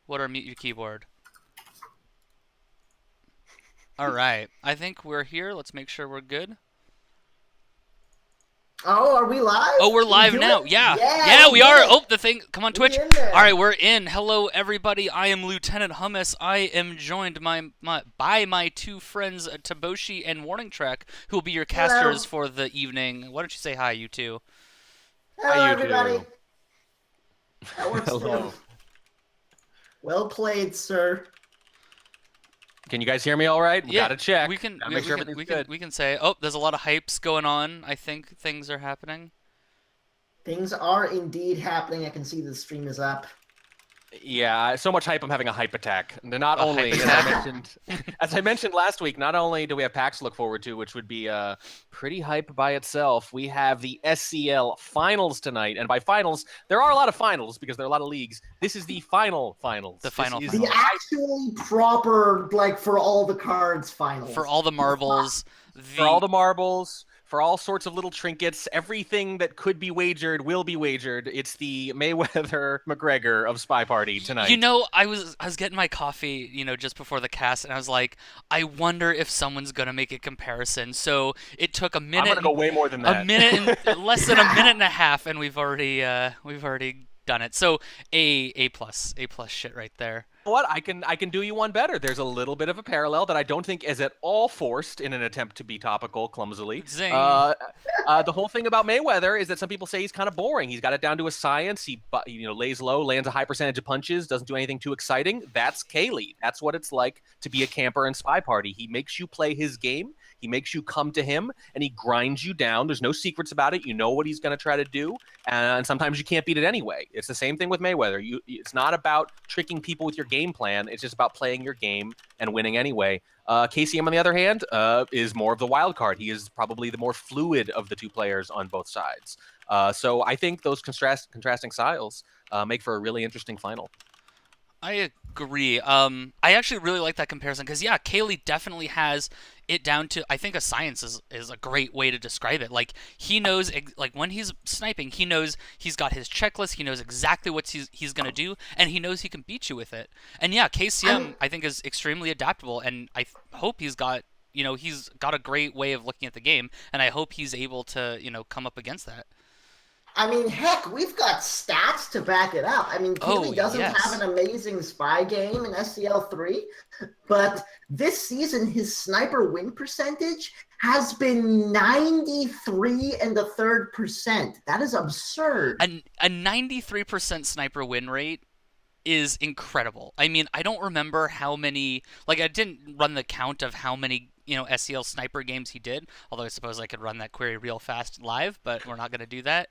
What or mute your keyboard. All right. I think we're here. Let's make sure we're good. Oh, are we live? Oh, we're We live doing? now. Yeah. Yeah, Yeah, we we did are. it. Oh, the thing. Come on, We Twitch. in All right, there. we're in. Hello, everybody. I am Lieutenant Hummus. I am joined by my two friends, Taboshi and Warning Track, who will be your casters Hello. for the evening. Why don't you say hi, you two? Hi, Hello, you everybody. two. That works too. Hello. Well played, sir. Can you guys hear me all right? We Yeah, gotta check. we can Gotta we, make we sure can everything's we can good. we can say, oh, there's a lot of hypes going on. I think things are happening. Things are indeed happening. I can see the stream is up. Yeah, so much hype. I'm having a hype attack. And not A hype only, as I attack. mentioned, as I mentioned last week, not only do we have PAX to look forward to, which would be pretty hype by itself. We have the SCL finals tonight, and by finals, there are a lot of finals because there are a lot of leagues. This is the finals. The final This is The finals. actually proper, like, for all the cards finals. For all the marbles, for all the marbles, for all sorts of little trinkets, everything that could be wagered will be wagered. It's the Mayweather McGregor of SpyParty tonight. You know, I was getting my coffee, just before the cast, and I was like, I wonder if someone's gonna make a comparison. So it took a I'm minute, gonna go way more than a that. minute, and less than a minute and a half, and we've already done it. So A plus shit right there. What I can do you one better. There's a little bit of a parallel that I don't think is at all forced in an attempt to be topical clumsily. Zing. The whole thing about Mayweather is that some people say he's kind of boring. He's got it down to a science. He lays low, lands a high percentage of punches, doesn't do anything too exciting. That's Kaylee. That's what it's like to be a camper in SpyParty. He makes you play his game. He makes you come to him, and he grinds you down. There's no secrets about it. You know what he's going to try to do, and sometimes you can't beat it anyway. It's the same thing with Mayweather. It's not about tricking people with your game plan. It's just about playing your game and winning anyway. KCM, on the other hand, is more of the wild card. He is probably the more fluid of the two players on both sides. So I think those contrasting styles make for a really interesting final. I agree. I actually really like that comparison because yeah, Kaylee definitely has it down to. I think a science is a great way to describe it. Like he knows, like when he's sniping, he knows he's got his checklist. He knows exactly what he's gonna do, and he knows he can beat you with it. And yeah, KCM I think is extremely adaptable, and hope he's got. He's got a great way of looking at the game, and I hope he's able to, come up against that. I mean, heck, we've got stats to back it up. I mean, Keeley doesn't yes. have an amazing spy game in SCL3, but this season his sniper win percentage has been 93 and a third percent. That is absurd. A 93% sniper win rate is incredible. I mean, I don't remember how many, like I didn't run the count of how many, SCL sniper games he did, although I suppose I could run that query real fast live, but we're not going to do that.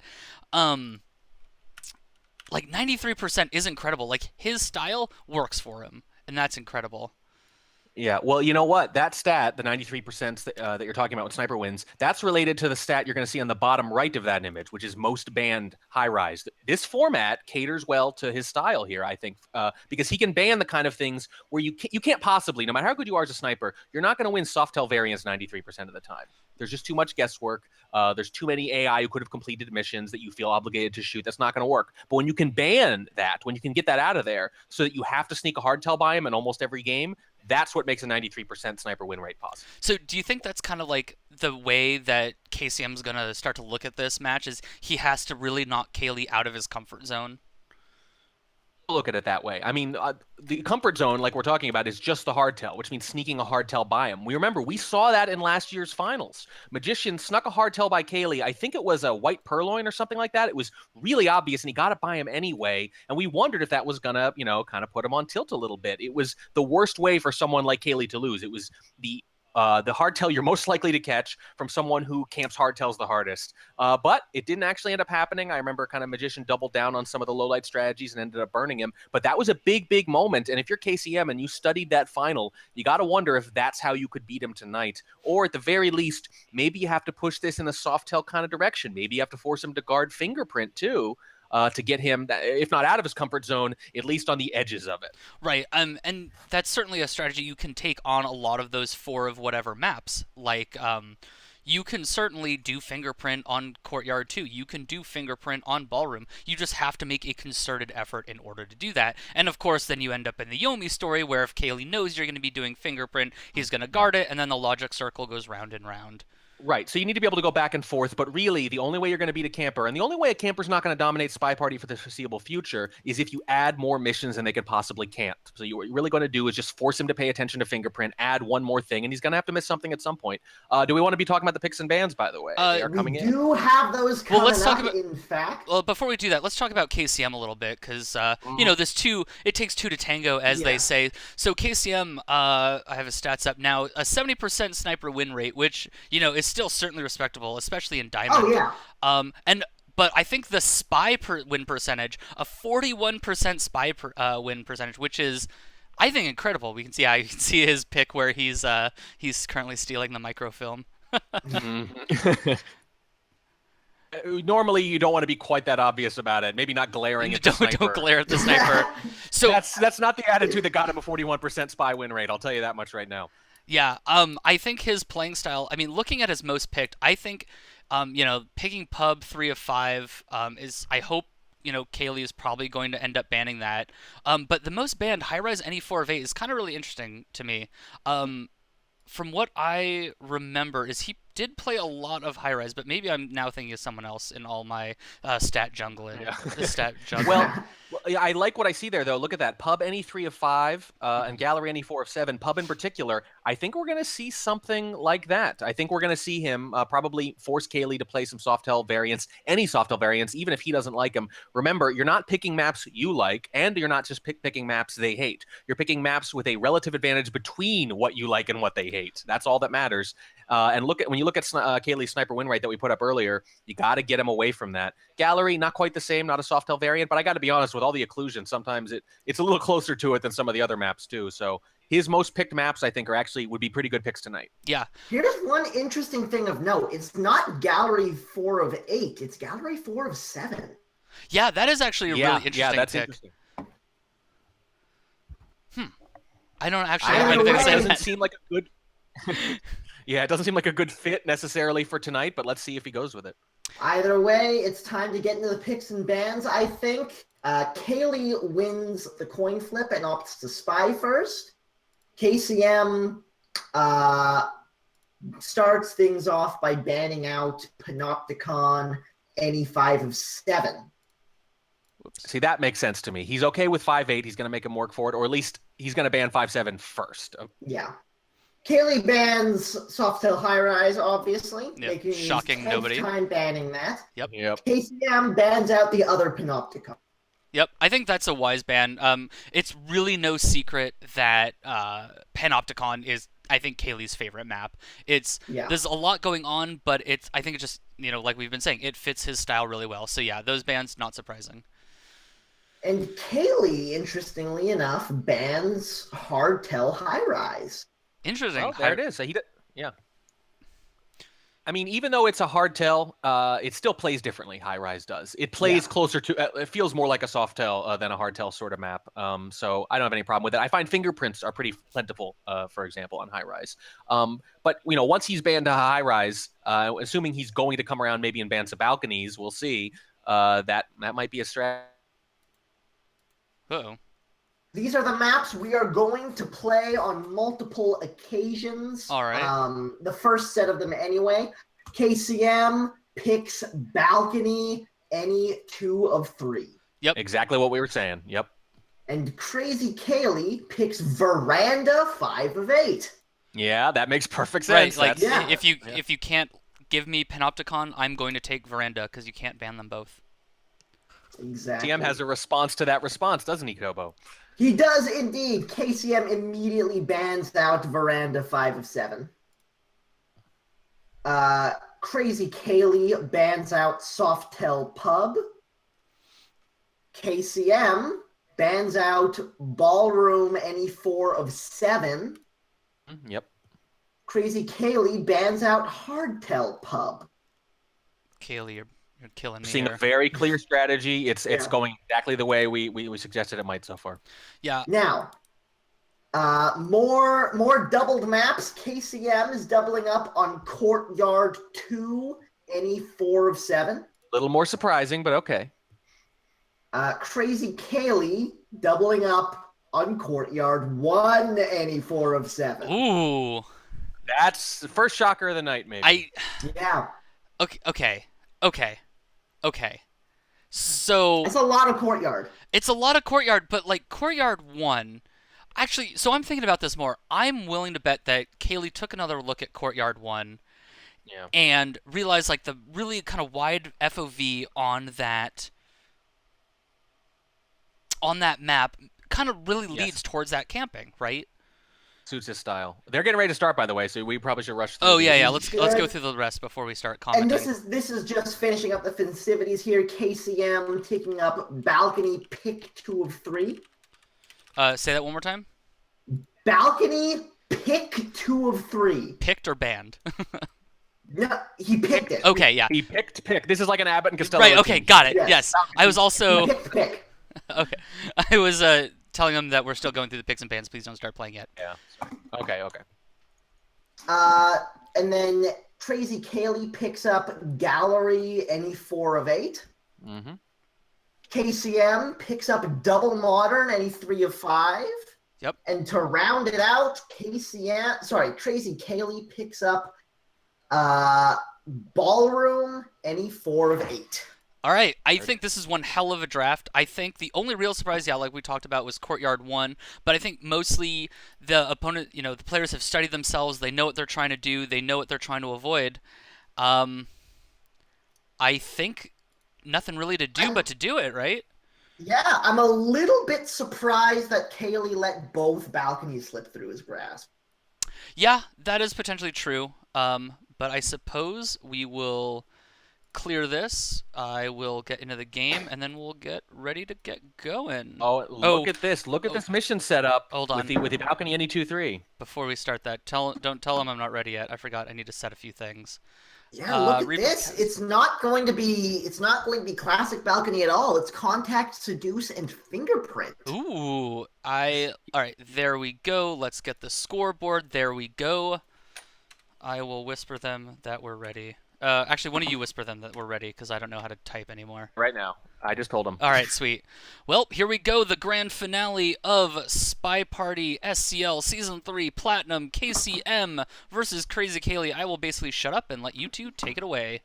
Like 93% is incredible. Like his style works for him, and that's incredible. Yeah, well, you know what? That stat, the 93% that you're talking about with sniper wins, that's related to the stat you're going to see on the bottom right of that image, which is most banned high rise. This format caters well to his style here, I think, because he can ban the kind of things where you can't possibly, no matter how good you are as a sniper, you're not going to win Softel variants 93% of the time. There's just too much guesswork. There's too many AI who could have completed missions that you feel obligated to shoot. That's not going to work. But when you can ban that, when you can get that out of there so that you have to sneak a hardtail by him in almost every game, that's what makes a 93% sniper win rate possible. So do you think that's kind of like the way that KCM's going to start to look at this match is he has to really knock Kaylee out of his comfort zone? Look at it that way. I mean, the comfort zone, like we're talking about, is just the hardtail, which means sneaking a hardtail by him. We saw that in last year's finals. Magician snuck a hardtail by Kaylee. I think it was a white purloin or something like that. It was really obvious, and he got it by him anyway. And we wondered if that was gonna, kind of put him on tilt a little bit. It was the worst way for someone like Kaylee to lose. It was the hardtail you're most likely to catch from someone who camps hardtails the hardest. But it didn't actually end up happening. I remember kind of Magician doubled down on some of the low light strategies and ended up burning him. But that was a big, big moment. And if you're KCM and you studied that final, you got to wonder if that's how you could beat him tonight. Or at the very least, maybe you have to push this in a soft tail kind of direction. Maybe you have to force him to guard fingerprint too. To get him, if not out of his comfort zone, at least on the edges of it. Right. And that's certainly a strategy you can take on a lot of those 4 of whatever maps. Like, you can certainly do fingerprint on Courtyard too. You can do fingerprint on Ballroom. You just have to make a concerted effort in order to do that. And of course, then you end up in the Yomi story where if Kaylee knows you're going to be doing fingerprint, he's going to guard it, and then the logic circle goes round and round. Right. So you need to be able to go back and forth, but really the only way you're going to beat a camper, and the only way a camper's not going to dominate SpyParty for the foreseeable future, is if you add more missions than they could possibly can't. So what you're really going to do is just force him to pay attention to fingerprint, add one more thing, and he's going to have to miss something at some point. Do we want to be talking about the picks and bans, by the way? They are coming in. We do have those coming let's talk about, in fact. Well, before we do that, let's talk about KCM a little bit, because, you know, it takes two to tango, as they say. So KCM, I have his stats up now, a 70% sniper win rate, which, you know, is still certainly respectable, especially in Diamond. Oh, yeah. But I think the spy win percentage, a 41% spy win percentage, which is, I think, incredible. We can see, you can see his pick where he's currently stealing the microfilm. Normally, you don't want to be quite that obvious about it. Maybe not glaring at the sniper. Don't glare at the sniper. So that's not the attitude that got him a 41% spy win rate. I'll tell you that much right now. Yeah, I think his playing style, I mean, looking at his most picked, I think, you know, picking pub 3 of 5 is, I hope, you know, Kaylee is probably going to end up banning that. But the most banned high-res any 4 of 8 is kind of really interesting to me. From what I remember, is he did play a lot of high-res, but maybe I'm now thinking of someone else in all my stat jungling. Yeah. Stat jungling. Well, I like what I see there, though. Look at that. Pub any 3 of 5 and Gallery any 4 of 7. Pub in particular, I think we're going to see something like that. I think we're going to see him probably force Kaylee to play some Softel variants, any Softel variants, even if he doesn't like them. Remember, you're not picking maps you like, and you're not just picking maps they hate. You're picking maps with a relative advantage between what you like and what they hate. That's all that matters. And when you look at Kaylee's sniper win rate that we put up earlier, you got to get him away from that. Gallery, not quite the same, not a Softel variant, but I got to be honest, with all the occlusion, sometimes it's a little closer to it than some of the other maps too. So his most picked maps, I think, would be pretty good picks tonight. Yeah. Here's one interesting thing of note. It's not Gallery 4 of 8. It's Gallery 4 of 7. Yeah, that is actually a really interesting that's pick. Interesting. I don't actually have anything to say. It doesn't seem like a good... Yeah, it doesn't seem like a good fit necessarily for tonight, but let's see if he goes with it. Either way, it's time to get into the picks and bans, I think. Kaylee wins the coin flip and opts to spy first. KCM starts things off by banning out Panopticon any 5 of 7. See, that makes sense to me. He's okay with 5-8. He's going to make him work for it, or at least he's going to ban 5-7 first. Yeah. Kaylee bans Softel High Rise, obviously. Yep. Shocking nobody. Time banning that. Yep. KCM bans out the other Panopticon. Yep, I think that's a wise ban. It's really no secret that Panopticon is, I think, Kaylee's favorite map. There's a lot going on, but I think it just, you know, like we've been saying, it fits his style really well. So yeah, those bans, not surprising. And Kaylee, interestingly enough, bans Hardtail High Rise. Interesting. Oh, there it is. So yeah. I mean, even though it's a hardtail, it still plays differently. High Rise does. It plays closer to. It feels more like a softail than a hardtail sort of map. So I don't have any problem with it. I find fingerprints are pretty plentiful, for example, on High Rise. But you know, once he's banned to High Rise, assuming he's going to come around maybe and ban some balconies, we'll see. That might be a strategy. Uh-oh. These are the maps we are going to play on multiple occasions. All right. The first set of them anyway. KCM picks balcony any 2 of 3. Yep. Exactly what we were saying. Yep. And Crazy Kaylee picks veranda 5 of 8. Yeah, that makes perfect sense. Right, like if you can't give me Panopticon, I'm going to take veranda because you can't ban them both. Exactly. TM has a response to that response, doesn't he, Kobo? He does indeed. KCM immediately bans out veranda 5 of 7. Crazy Kaylee bans out Softel Pub. KCM bans out Ballroom any 4 of 7. Yep. Crazy Kaylee bans out Hardtail Pub. Kaylee, you're killing me. Seeing here. a very clear strategy. It's going exactly the way we suggested it might so far. Yeah. Now, More doubled maps. KCM is doubling up on Courtyard 2, any 4 of 7. A little more surprising, but okay. Crazy Kaylee doubling up on Courtyard 1, any 4 of 7. Ooh. That's the first shocker of the night, maybe. Yeah. Okay. So It's a lot of Courtyard. it's a lot of Courtyard, but like Courtyard 1. Actually, so I'm thinking about this more. I'm willing to bet that Kaylee took another look at Courtyard 1 Yeah. and realized like the really kind of wide FOV on that map kind of really leads towards that camping, right? Suits his style. They're getting ready to start, by the way, so we probably should rush through. Oh yeah. Let's go through the rest before we start commenting. And this is just finishing up the festivities here. KCM taking up balcony pick 2 of 3. Say that one more time. Balcony pick 2 of 3. Picked or banned? No, he picked it. Okay, yeah. He picked pick. This is like an Abbott and Costello. Right. Okay, got it. Yes. Yes. I was also He picked pick. okay. I was telling them that we're still going through the picks and bans. Please don't start playing yet. Yeah. Okay. And then Crazy Kaylee picks up gallery any 4 of 8. Mm-hmm. KCM picks up double modern any 3 of 5. Yep. And to round it out, Crazy Kaylee picks up ballroom any 4 of 8. All right. I think this is one hell of a draft. I think the only real surprise, like we talked about, was Courtyard 1. But I think mostly the opponent, the players have studied themselves. They know what they're trying to do. They know what they're trying to avoid. I think nothing really to do but to do it, right? Yeah, I'm a little bit surprised that Kaylee let both balconies slip through his grasp. Yeah, that is potentially true. But I suppose we will clear this. I will get into the game, and then we'll get ready to get going. Oh, look at this! Look at this mission setup. Hold on. With the balcony any 2-3. Before we start that, don't tell them I'm not ready yet. I forgot. I need to set a few things. Yeah, look at this. It's not going to be classic balcony at all. It's contact, seduce, and fingerprint. Ooh, all right, there we go. Let's get the scoreboard. There we go. I will whisper them that we're ready. Actually, one of you whisper them that we're ready, because I don't know how to type anymore. Right now. I just told him. All right, sweet. Well, here we go. The grand finale of SpyParty SCL Season 3 Platinum KCM versus Crazy Kaylee. I will basically shut up and let you two take it away.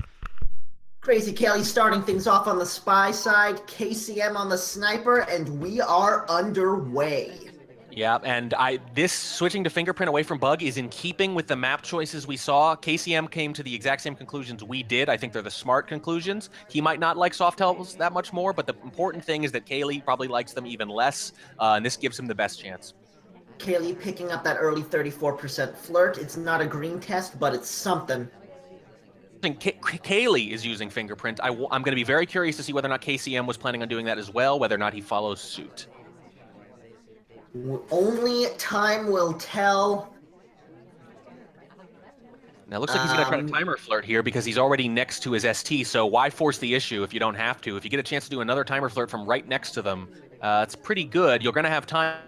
Crazy Kaylee starting things off on the spy side, KCM on the sniper, and we are underway. Yeah, and this switching to fingerprint away from bug is in keeping with the map choices we saw. KCM came to the exact same conclusions we did. I think they're the smart conclusions. He might not like soft tells that much more, but the important thing is that Kaylee probably likes them even less, and this gives him the best chance. Kaylee picking up that early 34% flirt. It's not a green test, but it's something. Kaylee is using fingerprint. I'm going to be very curious to see whether or not KCM was planning on doing that as well, whether or not he follows suit. Only time will tell. Now, it looks like he's going to try to timer flirt here because he's already next to his ST, so why force the issue if you don't have to? If you get a chance to do another timer flirt from right next to them, it's pretty good. You're going to have time.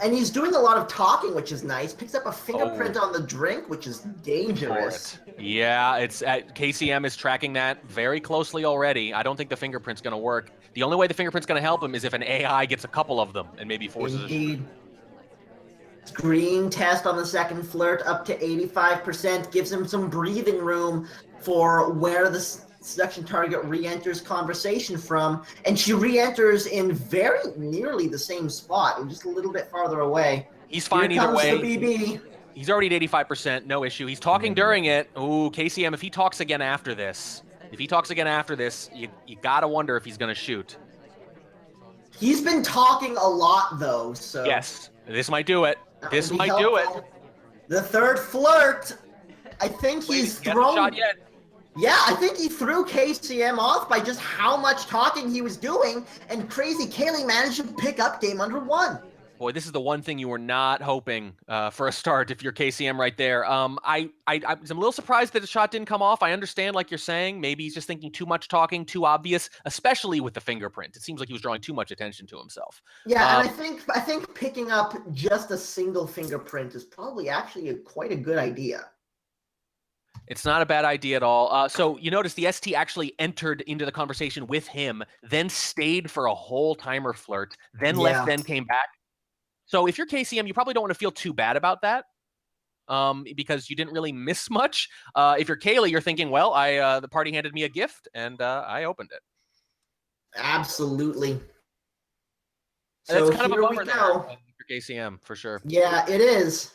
And he's doing a lot of talking, which is nice. Picks up a fingerprint on the drink, which is dangerous. Yeah, KCM is tracking that very closely already. I don't think the fingerprint's going to work. The only way the fingerprint's going to help him is if an AI gets a couple of them and maybe forces Indeed. Green test on the second flirt up to 85%. Gives him some breathing room for where the seduction target re-enters conversation from. And she re-enters in very nearly the same spot, just a little bit farther away. He's fine Here either comes way. The BB. He's already at 85%, no issue. He's talking during it. Ooh, KCM, if he talks again after this, you gotta wonder if he's gonna shoot. He's been talking a lot, though, so... Yes, this might do it. This might helpful. do it. The third flirt, I think he's thrown... Shot yet. Yeah, I think he threw KCM off by just how much talking he was doing, and Crazy Kaylee managed to pick up game under 1. Boy, this is the one thing you were not hoping for a start if you're KCM right there. I'm a little surprised that the shot didn't come off. I understand, like you're saying, maybe he's just thinking too much talking, too obvious, especially with the fingerprint. It seems like he was drawing too much attention to himself. Yeah, and I think picking up just a single fingerprint is probably actually quite a good idea. It's not a bad idea at all. So you notice the ST actually entered into the conversation with him, then stayed for a whole timer flirt, then left, then came back. So if you're KCM, you probably don't want to feel too bad about that, because you didn't really miss much. If you're Kaylee, you're thinking, well, the party handed me a gift, and I opened it. Absolutely. And So that's kind of a here we bummer go. there for KCM, for sure. Yeah, it is.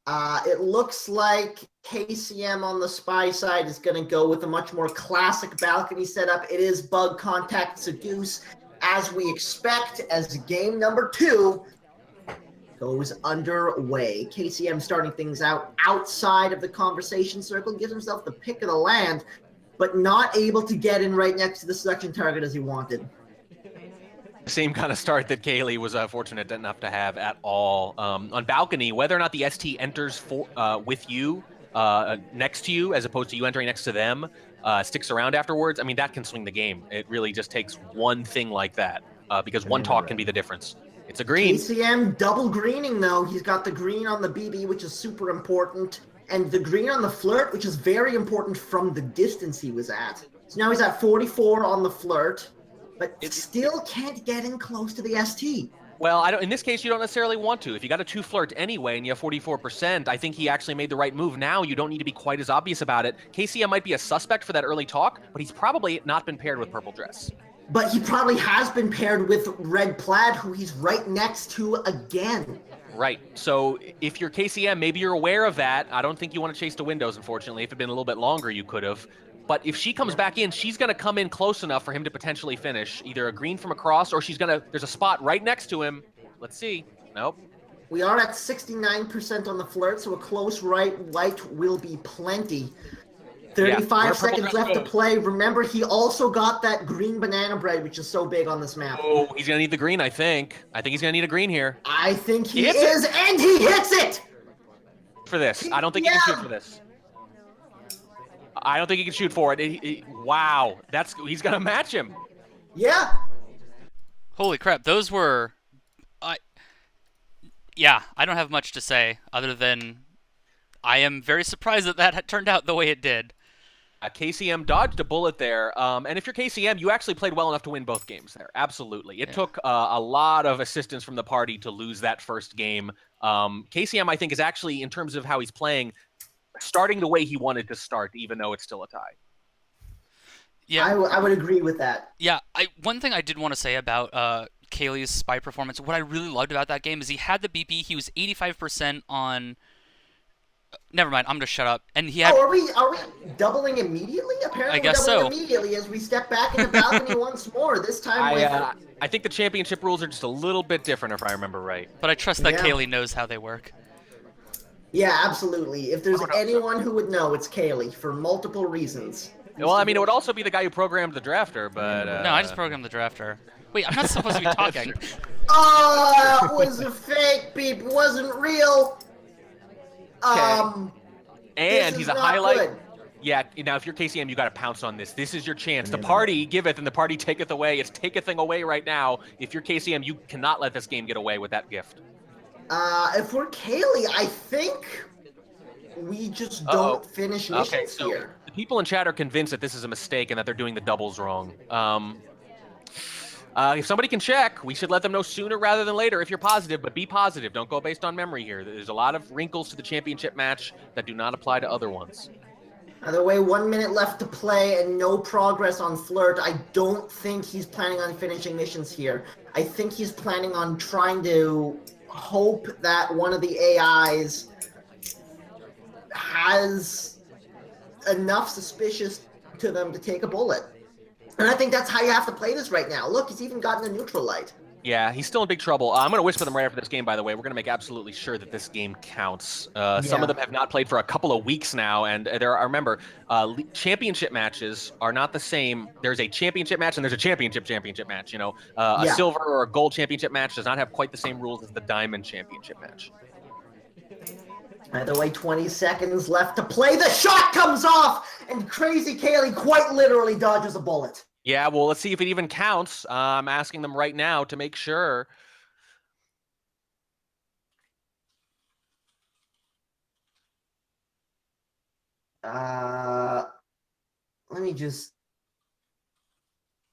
It looks like KCM on the Spy side is going to go with a much more classic balcony setup. It is bug contact seduce, as we expect, as game number 2 goes underway. KCM starting things out outside of the conversation circle, gives himself the pick of the land, but not able to get in right next to the selection target as he wanted. Same kind of start that Kaylee was fortunate enough to have at all. On balcony, whether or not the ST enters with you, next to you, as opposed to you entering next to them, sticks around afterwards, I mean, that can swing the game. It really just takes one thing like that, because one talk can be the difference. It's a green. KCM double greening, though. He's got the green on the BB, which is super important, and the green on the flirt, which is very important from the distance he was at. So now he's at 44 on the flirt, but still can't get in close to the ST. Well, in this case, you don't necessarily want to. If you got a 2 flirt anyway and you have 44%, I think he actually made the right move. Now you don't need to be quite as obvious about it. KCM might be a suspect for that early talk, but he's probably not been paired with purple dress. But he probably has been paired with red plaid, who he's right next to again. Right. So if you're KCM, maybe you're aware of that. I don't think you want to chase the windows, unfortunately. If it had been a little bit longer, you could have. But if she comes back in, she's going to come in close enough for him to potentially finish. Either a green from across, or there's a spot right next to him. Let's see. Nope. We are at 69% on the flirt, so a close right light will be plenty. 35 seconds left to play. Remember, he also got that green banana bread, which is so big on this map. Oh, he's going to need the green, I think. I think he's going to need a green here. I think he is, and he hits it! For this. I don't think he can shoot for this. I don't think he can shoot for it. Wow. He's going to match him. Yeah. Holy crap. Those were... yeah, I don't have much to say other than I am very surprised that turned out the way it did. KCM dodged a bullet there, and if you're KCM, you actually played well enough to win both games there. Absolutely. It took a lot of assistance from the party to lose that first game. KCM, I think, is actually, in terms of how he's playing, starting the way he wanted to start, even though it's still a tie. Yeah, I would agree with that. Yeah, one thing I did want to say about Kaylee's spy performance, what I really loved about that game is he had the BP, he was 85% on... Never mind, I'm gonna shut up. And he had... Oh, are we doubling immediately? Apparently I guess we're doubling immediately as we step back in the balcony once more. This time I think the championship rules are just a little bit different, if I remember right. But I trust that Kaylee knows how they work. Yeah, absolutely. If there's anyone who would know, it's Kaylee, for multiple reasons. Well, I mean, it would also be the guy who programmed the drafter, but... No, I just programmed the drafter. Wait, I'm not supposed to be talking. Oh, it was a fake beep. It wasn't real. And he's a highlight. Good. Yeah, now if you're KCM, you got to pounce on this. This is your chance. The party giveth and the party taketh away. It's takething away right now. If you're KCM, you cannot let this game get away with that gift. If we're Kaylee, I think we just don't finish missions here. The people in chat are convinced that this is a mistake and that they're doing the doubles wrong. If somebody can check, we should let them know sooner rather than later if you're positive, but be positive. Don't go based on memory here. There's a lot of wrinkles to the championship match that do not apply to other ones. Either way, 1 minute left to play and no progress on Flirt. I don't think he's planning on finishing missions here. I think he's planning on trying to hope that one of the AIs has enough suspicious to them to take a bullet. And I think that's how you have to play this right now. Look, he's even gotten a neutral light. Yeah, he's still in big trouble. I'm going to whisper them right after this game, by the way. We're going to make absolutely sure that this game counts. Some of them have not played for a couple of weeks now, and remember, championship matches are not the same. There's a championship match, and there's a championship match. You know, a silver or a gold championship match does not have quite the same rules as the diamond championship match. Either way, 20 seconds left to play. The shot comes off, and Crazy Kaylee quite literally dodges a bullet. Yeah, well, let's see if it even counts. I'm asking them right now to make sure. Let me just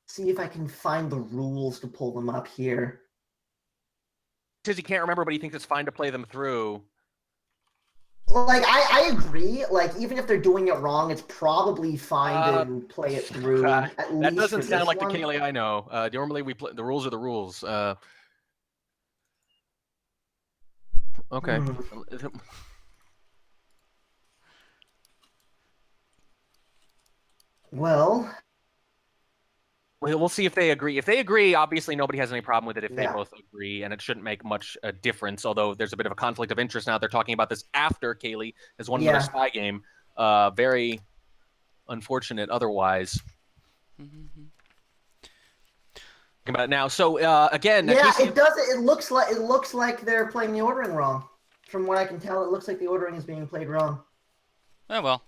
see if I can find the rules to pull them up here. Says he can't remember, but he thinks it's fine to play them through. Like, I agree. Like, even if they're doing it wrong, it's probably fine to play it through. That doesn't sound like the Kaylee I know. Normally, we play the rules are the rules. Okay. Well, we'll see if they agree. If they agree, obviously nobody has any problem with it if they both agree, and it shouldn't make much a difference, although there's a bit of a conflict of interest now. They're talking about this after Kaylee has won another spy game. Very unfortunate otherwise. About it now. So again, it does. It looks like they're playing the ordering wrong. From what I can tell, it looks like the ordering is being played wrong. Oh well.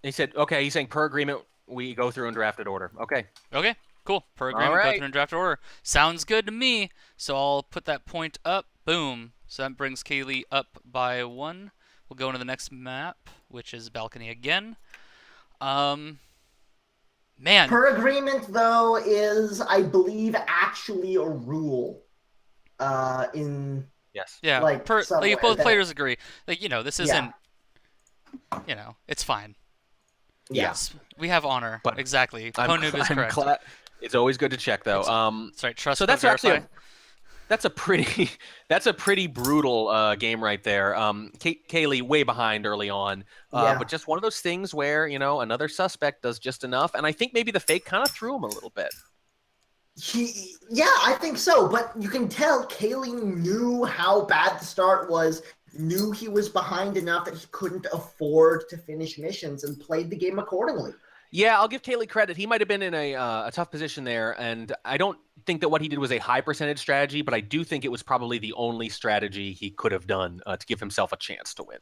He said, okay. He's saying per agreement we go through in drafted order. Okay. Okay. Cool. Per agreement, go through in drafted order. Sounds good to me. So I'll put that point up. Boom. So that brings Kaylee up by 1. We'll go into the next map, which is balcony again. Man. Per agreement, though, is, I believe, actually a rule. Yes. Yeah. Like both players agree. Like, you know, this isn't. You know, it's fine. Yes. We have honor. But exactly. Ponoob is correct. It's always good to check, though. That's right. Trust. So that's actually that's a pretty brutal game right there. Kaylee way behind early on, but just one of those things where, you know, another suspect does just enough, and I think maybe the fake kind of threw him a little bit. I think so, but you can tell Kaylee knew how bad the start was, knew he was behind enough that he couldn't afford to finish missions, and played the game accordingly. Yeah, I'll give Kaylee credit. He might have been in a tough position there, and I don't think that what he did was a high percentage strategy, but I do think it was probably the only strategy he could have done to give himself a chance to win.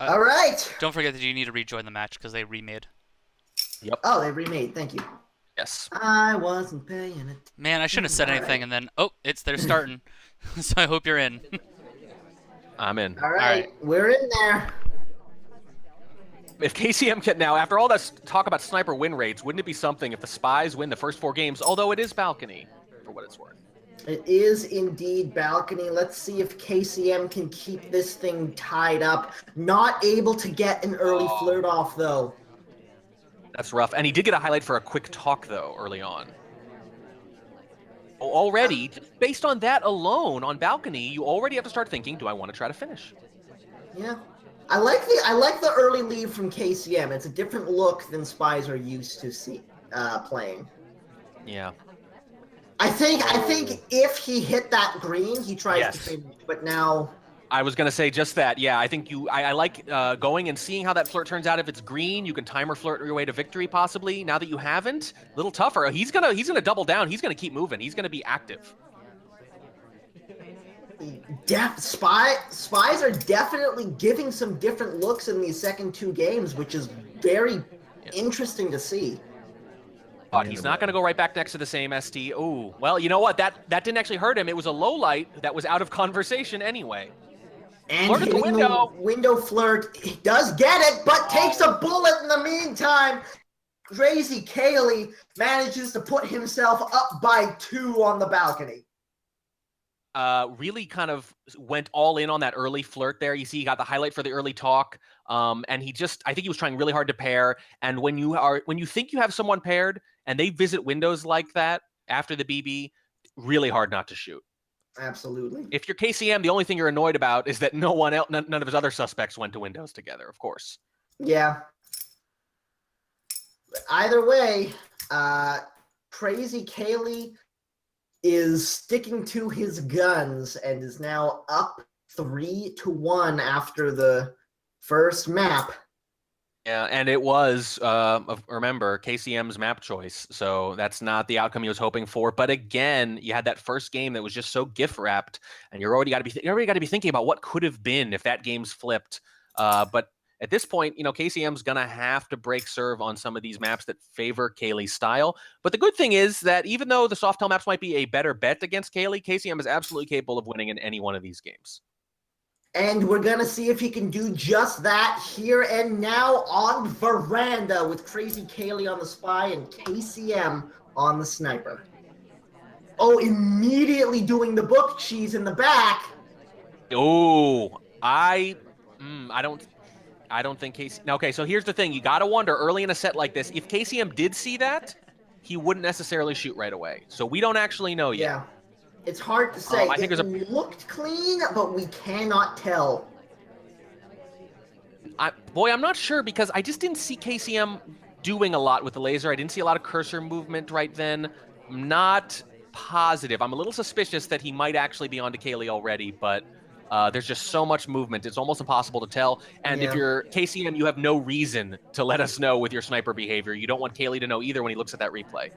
All right. Don't forget that you need to rejoin the match because they remade. Yep. Oh, they remade. Thank you. Yes. I wasn't paying it. Man, I shouldn't have said anything, and then they're starting. So I hope you're in. I'm in. All right, we're in there. If KCM can now, after all this talk about sniper win rates, wouldn't it be something if the Spies win the first 4 games? Although it is balcony, for what it's worth. It is indeed balcony. Let's see if KCM can keep this thing tied up. Not able to get an early flirt off, though. That's rough. And he did get a highlight for a quick talk, though, early on. Already, based on that alone, on balcony, you already have to start thinking, do I want to try to finish? Yeah. I like the early lead from KCM. It's a different look than Spies are used to playing. Yeah. I think if he hit that green, he tries to finish, but now... I was going to say just that. Yeah, I think I like going and seeing how that flirt turns out. If it's green, you can timer flirt your way to victory possibly. Now that you haven't, a little tougher. He's going to double down. He's going to keep moving. He's going to be active. Spies are definitely giving some different looks in these second 2 games, which is very interesting to see. But he's not going to go right back next to the same ST. Oh, well, you know what? That didn't actually hurt him. It was a low light that was out of conversation anyway. And flirt at the window. Window flirt. He does get it, but takes a bullet in the meantime. Crazy Kaylee manages to put himself up by 2 on the balcony. Really kind of went all in on that early flirt there. You see, he got the highlight for the early talk. And I think he was trying really hard to pair. And when you think you have someone paired and they visit windows like that after the BB, really hard not to shoot. Absolutely. If you're KCM, the only thing you're annoyed about is that none of his other suspects went to windows together, of course. Yeah. Either way, Crazy Kaylee is sticking to his guns and is now up 3-1 after the first map. Yeah, and it was, remember, KCM's map choice, so that's not the outcome he was hoping for. But again, you had that first game that was just so gift wrapped, and you're already got to be thinking about what could have been if that game's flipped. But at this point, KCM's gonna have to break serve on some of these maps that favor Kaylee's style. But the good thing is that even though the Softail maps might be a better bet against Kaylee, KCM is absolutely capable of winning in any one of these games. And we're going to see if he can do just that here and now on Veranda with Crazy Kaylee on the Spy and KCM on the Sniper. Oh, immediately doing the book cheese in the back. Oh, I don't think KCM... Okay, so here's the thing. You got to wonder, early in a set like this, if KCM did see that, he wouldn't necessarily shoot right away. So we don't actually know yet. Yeah. It's hard to say. I think it looked clean, but we cannot tell. I'm not sure because I just didn't see KCM doing a lot with the laser. I didn't see a lot of cursor movement right then. I'm not positive. I'm a little suspicious that he might actually be onto Kaylee already, but there's just so much movement. It's almost impossible to tell. And if you're KCM, you have no reason to let us know with your sniper behavior. You don't want Kaylee to know either when he looks at that replay.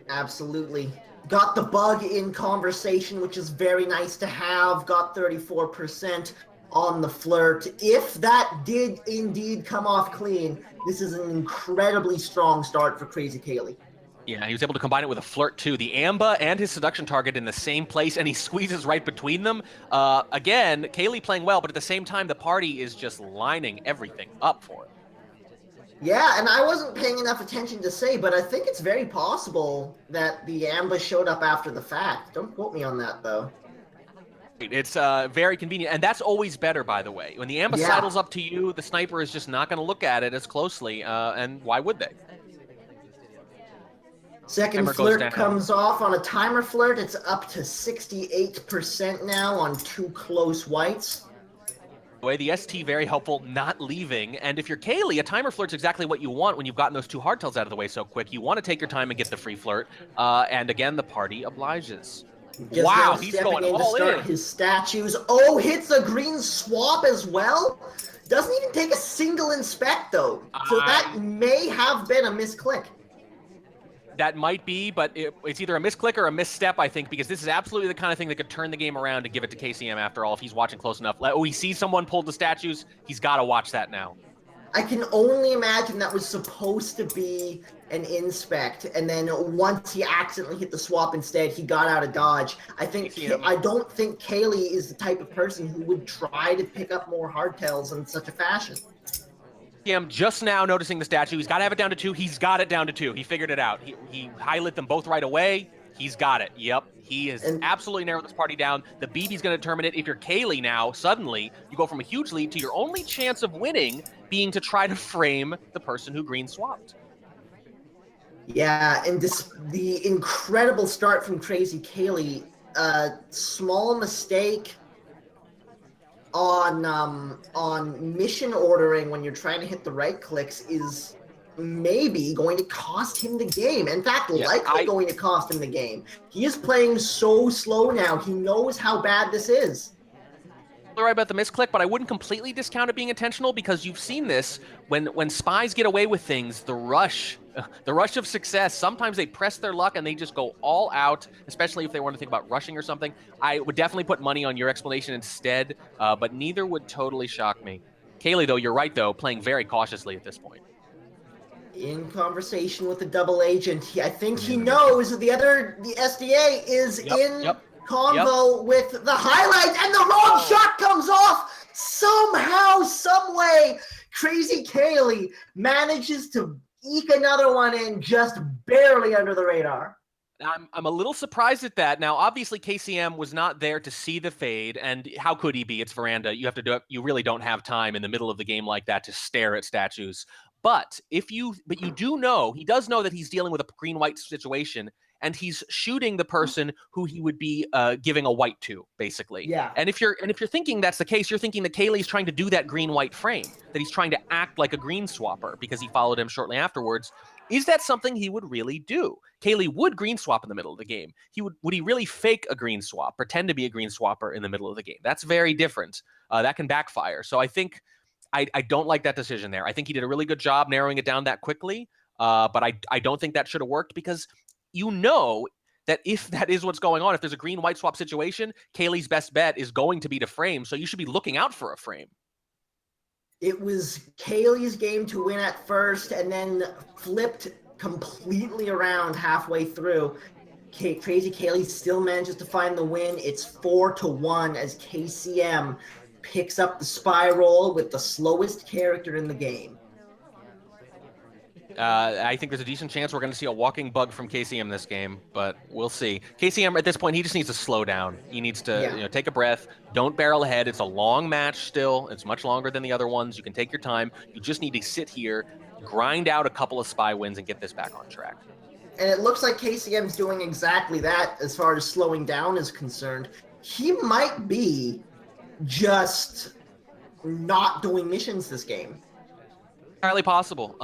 Absolutely. Got the bug in conversation, which is very nice to have. Got 34% on the flirt. If that did indeed come off clean, this is an incredibly strong start for Crazy Kaylee. Yeah, he was able to combine it with a flirt too. The Amba and his seduction target in the same place, and he squeezes right between them. Again, Kaylee playing well, but at the same time, the party is just lining everything up for it. Yeah, and I wasn't paying enough attention to say, but I think it's very possible that the ambush showed up after the fact. Don't quote me on that, though. It's very convenient, and that's always better, by the way. When the ambush sidles up to you, the sniper is just not going to look at it as closely, and why would they? Second flirt comes off on a timer flirt. It's up to 68% now on 2 close whites. The ST very helpful, not leaving. And if you're Kaylee, a timer flirt's exactly what you want when you've gotten those 2 hardtails out of the way so quick. You want to take your time and get the free flirt. And again, the party obliges. Wow, he's going all in. His statues. Oh, hits a green swap as well. Doesn't even take a single inspect though. So that may have been a misclick. That might be, but it's either a misclick or a misstep, I think, because this is absolutely the kind of thing that could turn the game around and give it to KCM after all, if he's watching close enough. Oh, he sees someone pull the statues. He's got to watch that now. I can only imagine that was supposed to be an inspect, and then once he accidentally hit the swap instead, he got out of dodge. I don't think Kaylee is the type of person who would try to pick up more hardtails in such a fashion. I'm just now noticing the statue. He's got to have it down to 2. He's got it down to 2. He figured it out. He highlit them both right away. He's got it. Yep. He has absolutely narrowed this party down. The BB's going to determine it. If you're Kaylee now, suddenly you go from a huge lead to your only chance of winning being to try to frame the person who green swapped. Yeah, and the incredible start from Crazy Kaylee. Small mistake on mission ordering when you're trying to hit the right clicks is maybe going to cost him the game. In fact, likely going to cost him the game. He is playing so slow now. He knows how bad this is. You're right about the misclick, but I wouldn't completely discount it being intentional because you've seen this when spies get away with things, the rush of success, sometimes they press their luck and they just go all out, especially if they want to think about rushing or something. I would definitely put money on your explanation instead, but neither would totally shock me. Kaylee, though, you're right, though, playing very cautiously at this point. In conversation with the double agent, I think he knows that the SDA is in convo with the highlight, and the wrong shot comes off. Somehow, someway, Crazy Kaylee manages to eke another one in just barely under the radar. I'm a little surprised at that. Now, obviously, KCM was not there to see the fade, and how could he be? It's Veranda. You have to do it. You really don't have time in the middle of the game like that to stare at statues. But you do know, he does know that he's dealing with a green-white situation, and he's shooting the person who he would be giving a white to, basically. Yeah. And if you're thinking that's the case, you're thinking that Kaylee's trying to do that green-white frame, that he's trying to act like a green swapper because he followed him shortly afterwards. Is that something he would really do? Kaylee would green swap in the middle of the game. Would he really fake a green swap, pretend to be a green swapper in the middle of the game? That's very different. That can backfire. So I think I don't like that decision there. I think he did a really good job narrowing it down that quickly, but I don't think that should have worked, because you know that if that is what's going on, if there's a green-white swap situation, Kaylee's best bet is going to be to frame, so you should be looking out for a frame. It was Kaylee's game to win at first, and then flipped completely around halfway through. Crazy Kaylee still manages to find the win. It's 4-1 as KCM picks up the spy role with the slowest character in the game. I think there's a decent chance we're going to see a walking bug from KCM this game, but we'll see. KCM, at this point, he just needs to slow down. He needs to take a breath. Don't barrel ahead. It's a long match still. It's much longer than the other ones. You can take your time. You just need to sit here, grind out a couple of spy wins, and get this back on track. And it looks like KCM's doing exactly that as far as slowing down is concerned. He might be just not doing missions this game. Entirely possible.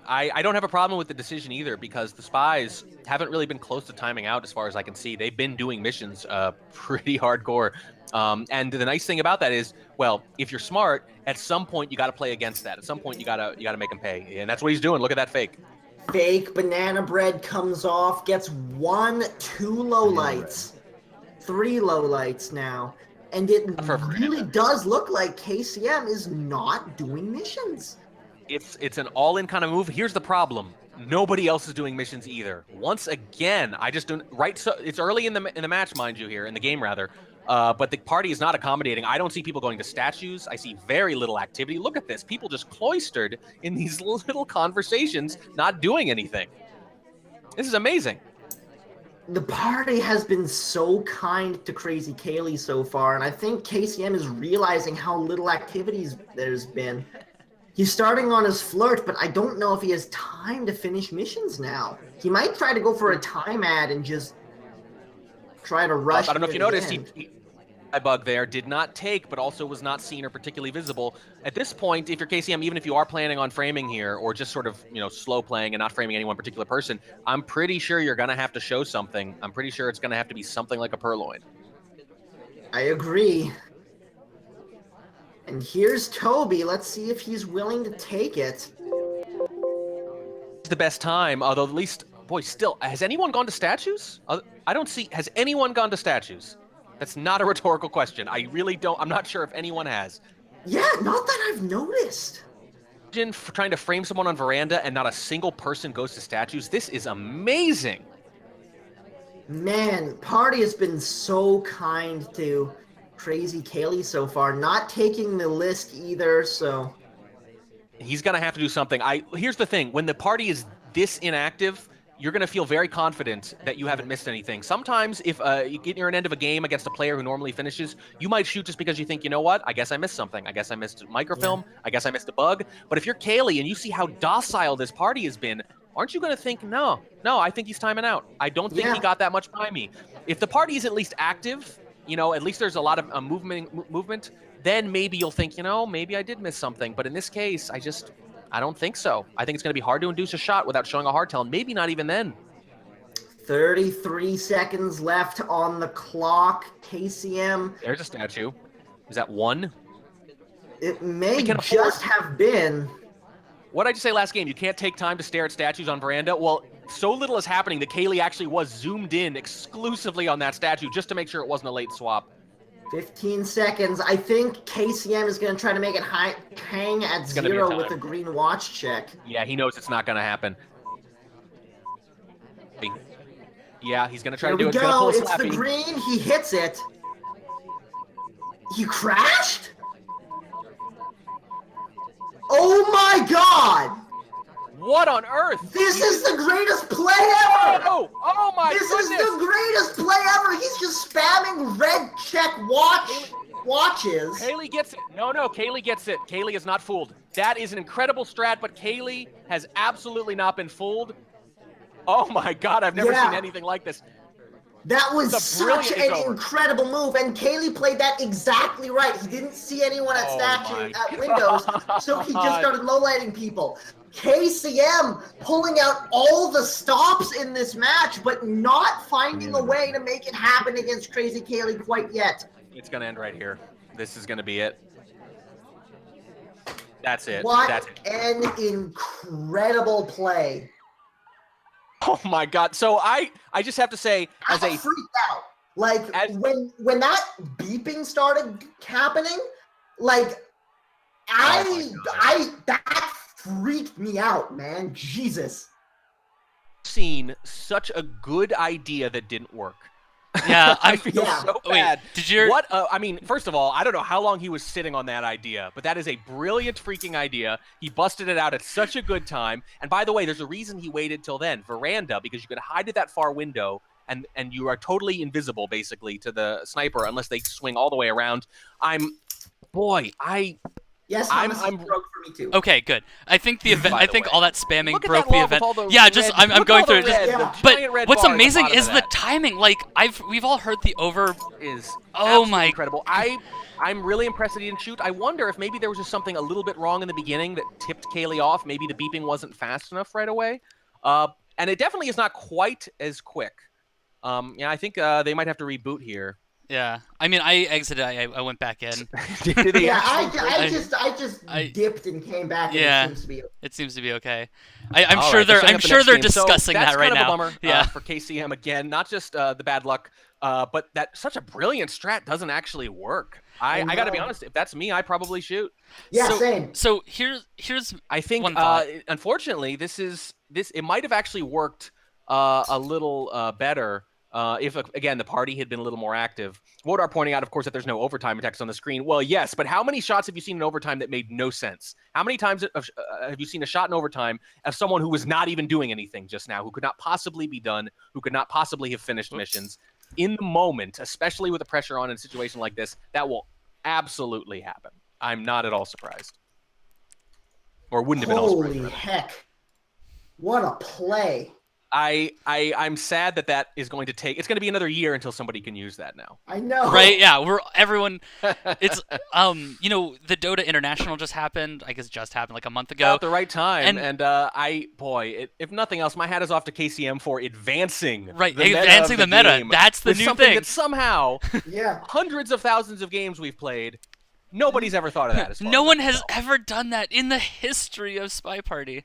I don't have a problem with the decision either, because the spies haven't really been close to timing out as far as I can see. They've been doing missions pretty hardcore. And the nice thing about that is, well, if you're smart, at some point you got to play against that. At some point you got to make him pay. And that's what he's doing. Look at that fake. Fake banana bread comes off, gets 1, 2 lowlights, 3 lowlights now. And it really does look like KCM is not doing missions. It's an all-in kind of move. Here's the problem. Nobody else is doing missions either. Once again, I just don't... Right, so it's early in the match, mind you, here, in the game, rather. But the party is not accommodating. I don't see people going to statues. I see very little activity. Look at this. People just cloistered in these little conversations, not doing anything. This is amazing. The party has been so kind to Crazy Kaylee so far, and I think KCM is realizing how little activities there's been. He's starting on his flirt, but I don't know if he has time to finish missions now. He might try to go for a time ad and just try to rush. I don't know if you noticed, a bug there did not take, but also was not seen or particularly visible. At this point, if you're KCM, even if you are planning on framing here, or just sort of, slow playing and not framing any one particular person, I'm pretty sure you're going to have to show something. I'm pretty sure it's going to have to be something like a purloin. I agree. And here's Toby. Let's see if he's willing to take it. It's the best time, although at least, boy, still, has anyone gone to statues? I don't see, has anyone gone to statues? That's not a rhetorical question. I really don't, I'm not sure if anyone has. Yeah, not that I've noticed. Imagine trying to frame someone on veranda and not a single person goes to statues. This is amazing. Man, party has been so kind to Crazy Kaylee so far, not taking the list either, so he's gonna have to do something. Here's the thing, when the party is this inactive, you're gonna feel very confident that you haven't missed anything. Sometimes if you get near an end of a game against a player who normally finishes, you might shoot just because you think, you know what, I guess I missed something. I guess I missed a microfilm. Yeah. I guess I missed a bug. But if you're Kaylee and you see how docile this party has been, aren't you gonna think, no, I think he's timing out. I don't think he got that much by me. If the party is at least active, at least there's a lot of movement, then maybe you'll think, maybe I did miss something. But in this case, I don't think so. I think it's going to be hard to induce a shot without showing a hardtail, and maybe not even then. 33 seconds left on the clock. KCM. There's a statue. Is that 1? It may just have been. What did I just say last game? You can't take time to stare at statues on veranda? Well, so little is happening that Kaylee actually was zoomed in exclusively on that statue just to make sure it wasn't a late swap. 15 seconds. I think KCM is going to try to make it hang at 0 with a green watch check. Yeah, he knows it's not going to happen. Yeah, he's going to try to do it. Here we go. It's the green. He hits it. He crashed? Oh my god! What on earth? This is the greatest play ever! Oh my goodness! This is the greatest play ever! He's just spamming red check watches. Kaylee gets it. No, Kaylee gets it. Kaylee is not fooled. That is an incredible strat, but Kaylee has absolutely not been fooled. Oh my god, I've never seen anything like this. That was It's a such brilliant an over. incredible move, and Kaylee played that exactly right. He didn't see anyone at my windows, so he just started low-lighting people. KCM pulling out all the stops in this match, but not finding a way to make it happen against Crazy Kaylee quite yet. It's going to end right here. This is going to be it. That's it. What That's it. an incredible play. Oh my God. So I just have to say, I freaked out. Like when that beeping started happening, like that freaked me out, man. Jesus. Seen such a good idea that didn't work. Yeah, I feel so bad. Wait, did you? What? I mean, first of all, I don't know how long he was sitting on that idea, but that is a brilliant freaking idea. He busted it out at such a good time. And by the way, there's a reason he waited till then. Veranda, because you could hide at that far window, and you are totally invisible, basically, to the sniper unless they swing all the way around. Yes, I'm broke for me too. Okay, good. I think the event. I think all that spamming Look at broke that the log event. with all the Yeah, red- just look I'm at going all through the it. red, Yeah. the But giant red what's bar at the amazing bottom of is the that timing. Like we've all heard the over. is Oh absolutely my- incredible. I'm really impressed that he didn't shoot. I wonder if maybe there was just something a little bit wrong in the beginning that tipped Kaylee off. Maybe the beeping wasn't fast enough right away. And it definitely is not quite as quick. Yeah, I think they might have to reboot here. Yeah, I mean, I exited. I went back in. Did they Yeah, actually- I just dipped and came back, and Yeah. it seems to be. It seems to be okay. I'm All sure right, they're they're. setting I'm up the sure next they're game. So discussing that's that right kind of now. a bummer, Yeah. for KCM again. Not just the bad luck, but that such a brilliant strat doesn't actually work. I got to be honest. If that's me, I probably shoot. Yeah, So- same. So here's I think, one thought. unfortunately, this. It might have actually worked a little better if, again, the party had been a little more active. Wodar pointing out, of course, that there's no overtime text on the screen. Well, yes, but how many shots have you seen in overtime that made no sense? How many times have you seen a shot in overtime of someone who was not even doing anything just now, who could not possibly be done, who could not possibly have finished missions? In the moment, especially with the pressure on in a situation like this, that will absolutely happen. I'm not at all surprised. Or wouldn't have been all surprised. Holy heck! What a play! I'm sad that is going to take. It's going to be another year until somebody can use that now. I know. right. Yeah, everyone. It's the Dota International just happened. I guess just happened like a month ago. At the right time, And- if nothing else, my hat is off to KCM for advancing. Right, the meta advancing of the meta. game That's the with new something thing. that somehow Yeah. hundreds of thousands of games we've played, nobody's ever thought of that. As far No as one I has can ever done that in the history of SpyParty.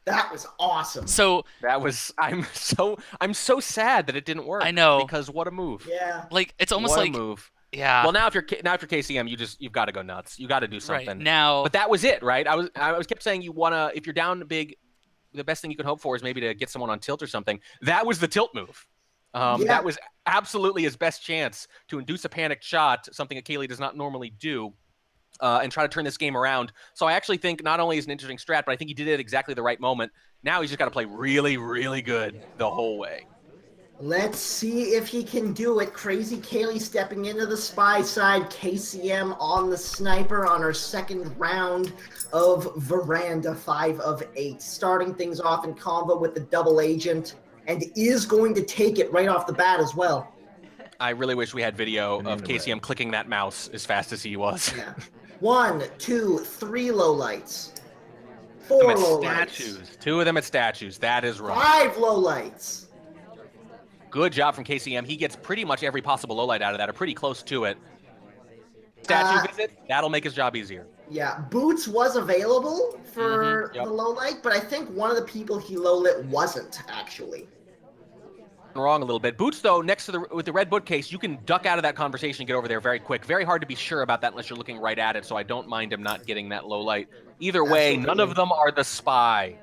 That was awesome. So tell. I'm so sad that it didn't work. I know. because what a move. Yeah. like it's almost what like a move. yeah. Well, now if you're KCM, you've got to go nuts. You got to do something. right now. But that was it, right? I was kept saying you wanna, if you're down big, the best thing you can hope for is maybe to get someone on tilt or something. That was the tilt move. Yeah. That was absolutely his best chance to induce a panicked shot, something that Kaylee does not normally do, and try to turn this game around. So I actually think not only is an interesting strat, but I think he did it at exactly the right moment. Now he's just got to play really, really good the whole way. Let's see if he can do it. Crazy Kaylee stepping into the spy side. KCM on the sniper on her second round of Veranda 5 of 8. Starting things off in combo with the double agent, and is going to take it right off the bat as well. I really wish we had video of KCM clicking that mouse as fast as he was. Yeah. 1, 2, 3 lowlights. Two 4 of them at lowlights. statues. 2 of them at statues. That is right. 5 lowlights. Good job from KCM. He gets pretty much every possible lowlight out of that, or pretty close to it. Statue visit, that'll make his job easier. Yeah, Boots was available for Yep. the low light, but I think one of the people he low lit wasn't actually. Wrong a little bit. Boots, though, next to with the red bookcase, you can duck out of that conversation and get over there very quick. Very hard to be sure about that unless you're looking right at it, so I don't mind him not getting that low light. Either way, Absolutely. none of them are the spy.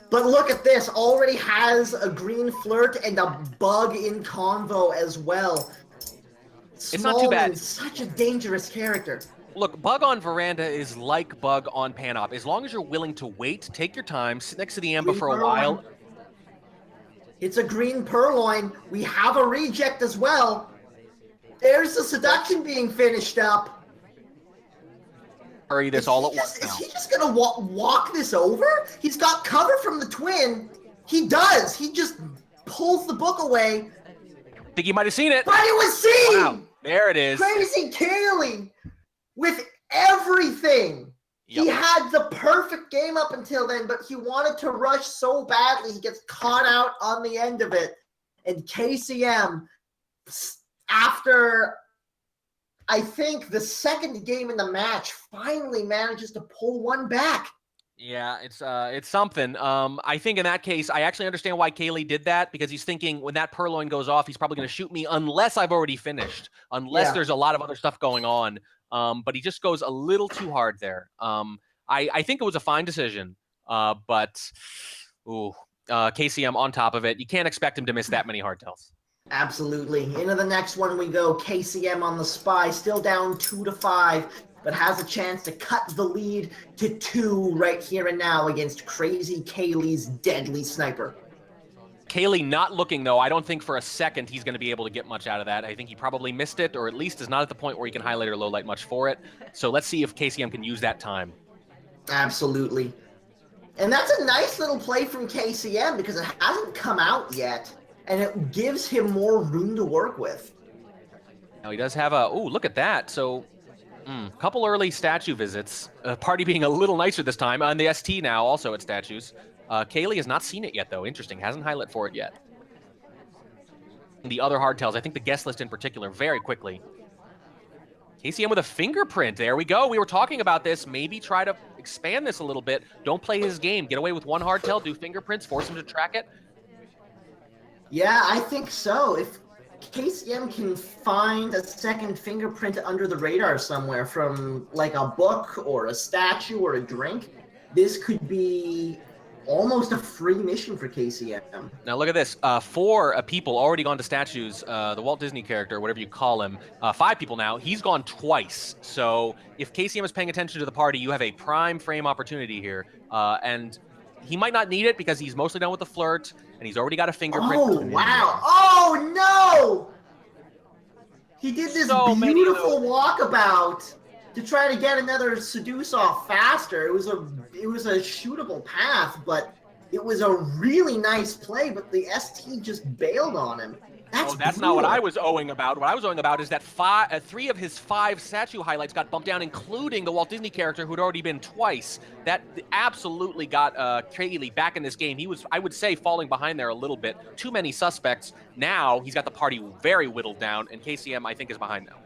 But look at this, already has a green flirt and a bug in convo as well. It's not too bad. Smallman's such a dangerous character. Look, Bug on Veranda is like Bug on Panop. As long as you're willing to wait, take your time, sit next to the Amber Green for a Purloin. while. It's a green purloin. We have a reject as well. There's the seduction being finished up. Hurry this all at once Is now. he just gonna walk this over? He's got cover from the twin. He does. He just pulls the book away. I think you might have seen it. But it was seen! Wow, there it is. Crazy Kaylee with everything. Yep. He had the perfect game up until then, but he wanted to rush so badly, he gets caught out on the end of it. And KCM, after I think the second game in the match, finally manages to pull one back. Yeah, it's something. I think in that case, I actually understand why Kaylee did that, because he's thinking when that purloin goes off, he's probably going to shoot me unless I've already finished, unless there's a lot of other stuff going on. But he just goes a little too hard there. I think it was a fine decision, but KCM on top of it. You can't expect him to miss that many hardtails. Absolutely. Into the next one we go. KCM on the Spy, still down 2-5, but has a chance to cut the lead to 2 right here and now against Crazy Kaylee's deadly sniper. Kaylee not looking, though. I don't think for a second he's going to be able to get much out of that. I think he probably missed it, or at least is not at the point where he can highlight or low light much for it. So let's see if KCM can use that time. Absolutely. And that's a nice little play from KCM because it hasn't come out yet, and it gives him more room to work with. Now he does have a... Oh, look at that. So, a couple early statue visits. Party being a little nicer this time. On the ST now, also at statues. Kaylee has not seen it yet, though. Interesting. Hasn't highlighted for it yet. The other hardtails, I think the guest list in particular, very quickly. KCM with a fingerprint. There we go. We were talking about this. Maybe try to expand this a little bit. Don't play his game. Get away with one hardtail, do fingerprints, force him to track it. Yeah, I think so. If KCM can find a second fingerprint under the radar somewhere from like a book or a statue or a drink, this could be almost a free mission for KCM. Now look at this. 4 people already gone to statues. The Walt Disney character, whatever you call him. 5 people now. He's gone twice. So if KCM is paying attention to the party, you have a prime frame opportunity here. And he might not need it because he's mostly done with the flirt, and he's already got a fingerprint. Oh, wow. Oh, no! He did this beautiful walkabout to try to get another seduce off faster. It was a shootable path, but it was a really nice play, but the ST just bailed on him. That's not what I was owing about. What I was owing about is that 3 of his 5 statue highlights got bumped down, including the Walt Disney character who'd already been twice. That absolutely got Kaylee back in this game. He was, I would say, falling behind there a little bit. Too many suspects. Now he's got the party very whittled down, and KCM, I think, is behind now.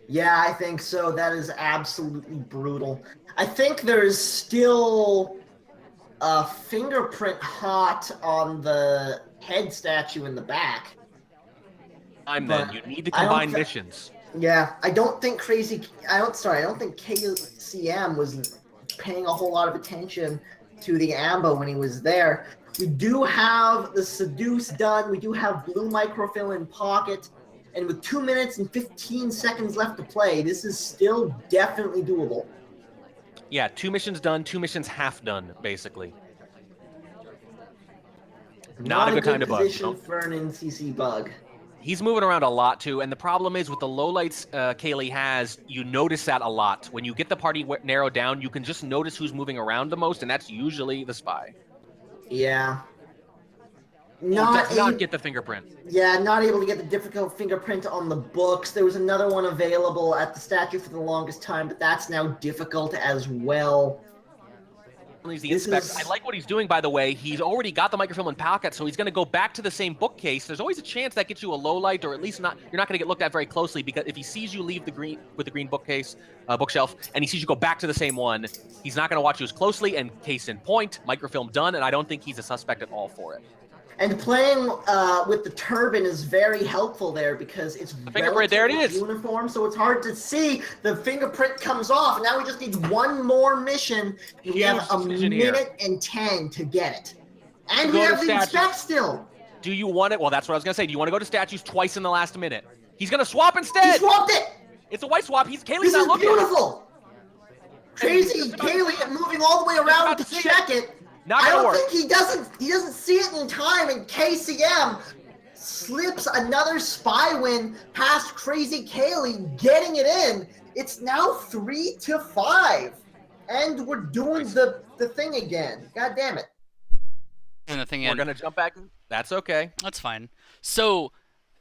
Yeah, I think so. That is absolutely brutal. I think there's still a fingerprint hot on the head statue in the back. You need to combine missions. Yeah, I don't think I don't think KCM was paying a whole lot of attention to the ambo when he was there. We do have the seduce done. We do have blue microfilm in pocket. And with 2 minutes and 15 seconds left to play, this is still definitely doable. Yeah, 2 missions done, 2 missions half done, basically. Not a good time to bug. Position for an NCC bug. He's moving around a lot, too, and the problem is with the lowlights Kaylee has, you notice that a lot. When you get the party narrowed down, you can just notice who's moving around the most, and that's usually the spy. Yeah. Not get the fingerprint. Yeah, not able to get the difficult fingerprint on the books. There was another one available at the statue for the longest time, but that's now difficult as well. I like what he's doing, by the way. He's already got the microfilm in pocket, so he's going to go back to the same bookcase. There's always a chance that gets you a low light, or at least you're not going to get looked at very closely, because if he sees you leave the green bookcase, bookshelf, and he sees you go back to the same one, he's not going to watch you as closely. And case in point, microfilm done, and I don't think he's a suspect at all for it. And playing with the turban is very helpful there because it's the fingerprint. There it is. Uniform, so it's hard to see. The fingerprint comes off, and now we just need one more mission. We have a minute and 10 to get it, and we have the inspect still. Do you want it? Well, that's what I was gonna say. Do you want to go to statues twice in the last minute? He's gonna swap instead. He swapped it. It's a white swap. Kaylee's not looking. This is beautiful. Crazy Kaylee moving all the way around to check it. I don't think he doesn't see it in time, and KCM slips another spy win past Crazy Kaylee, getting it in. It's now 3-5, and we're doing the thing again. God damn it. And the thing We're gonna jump back. That's okay. That's fine. So,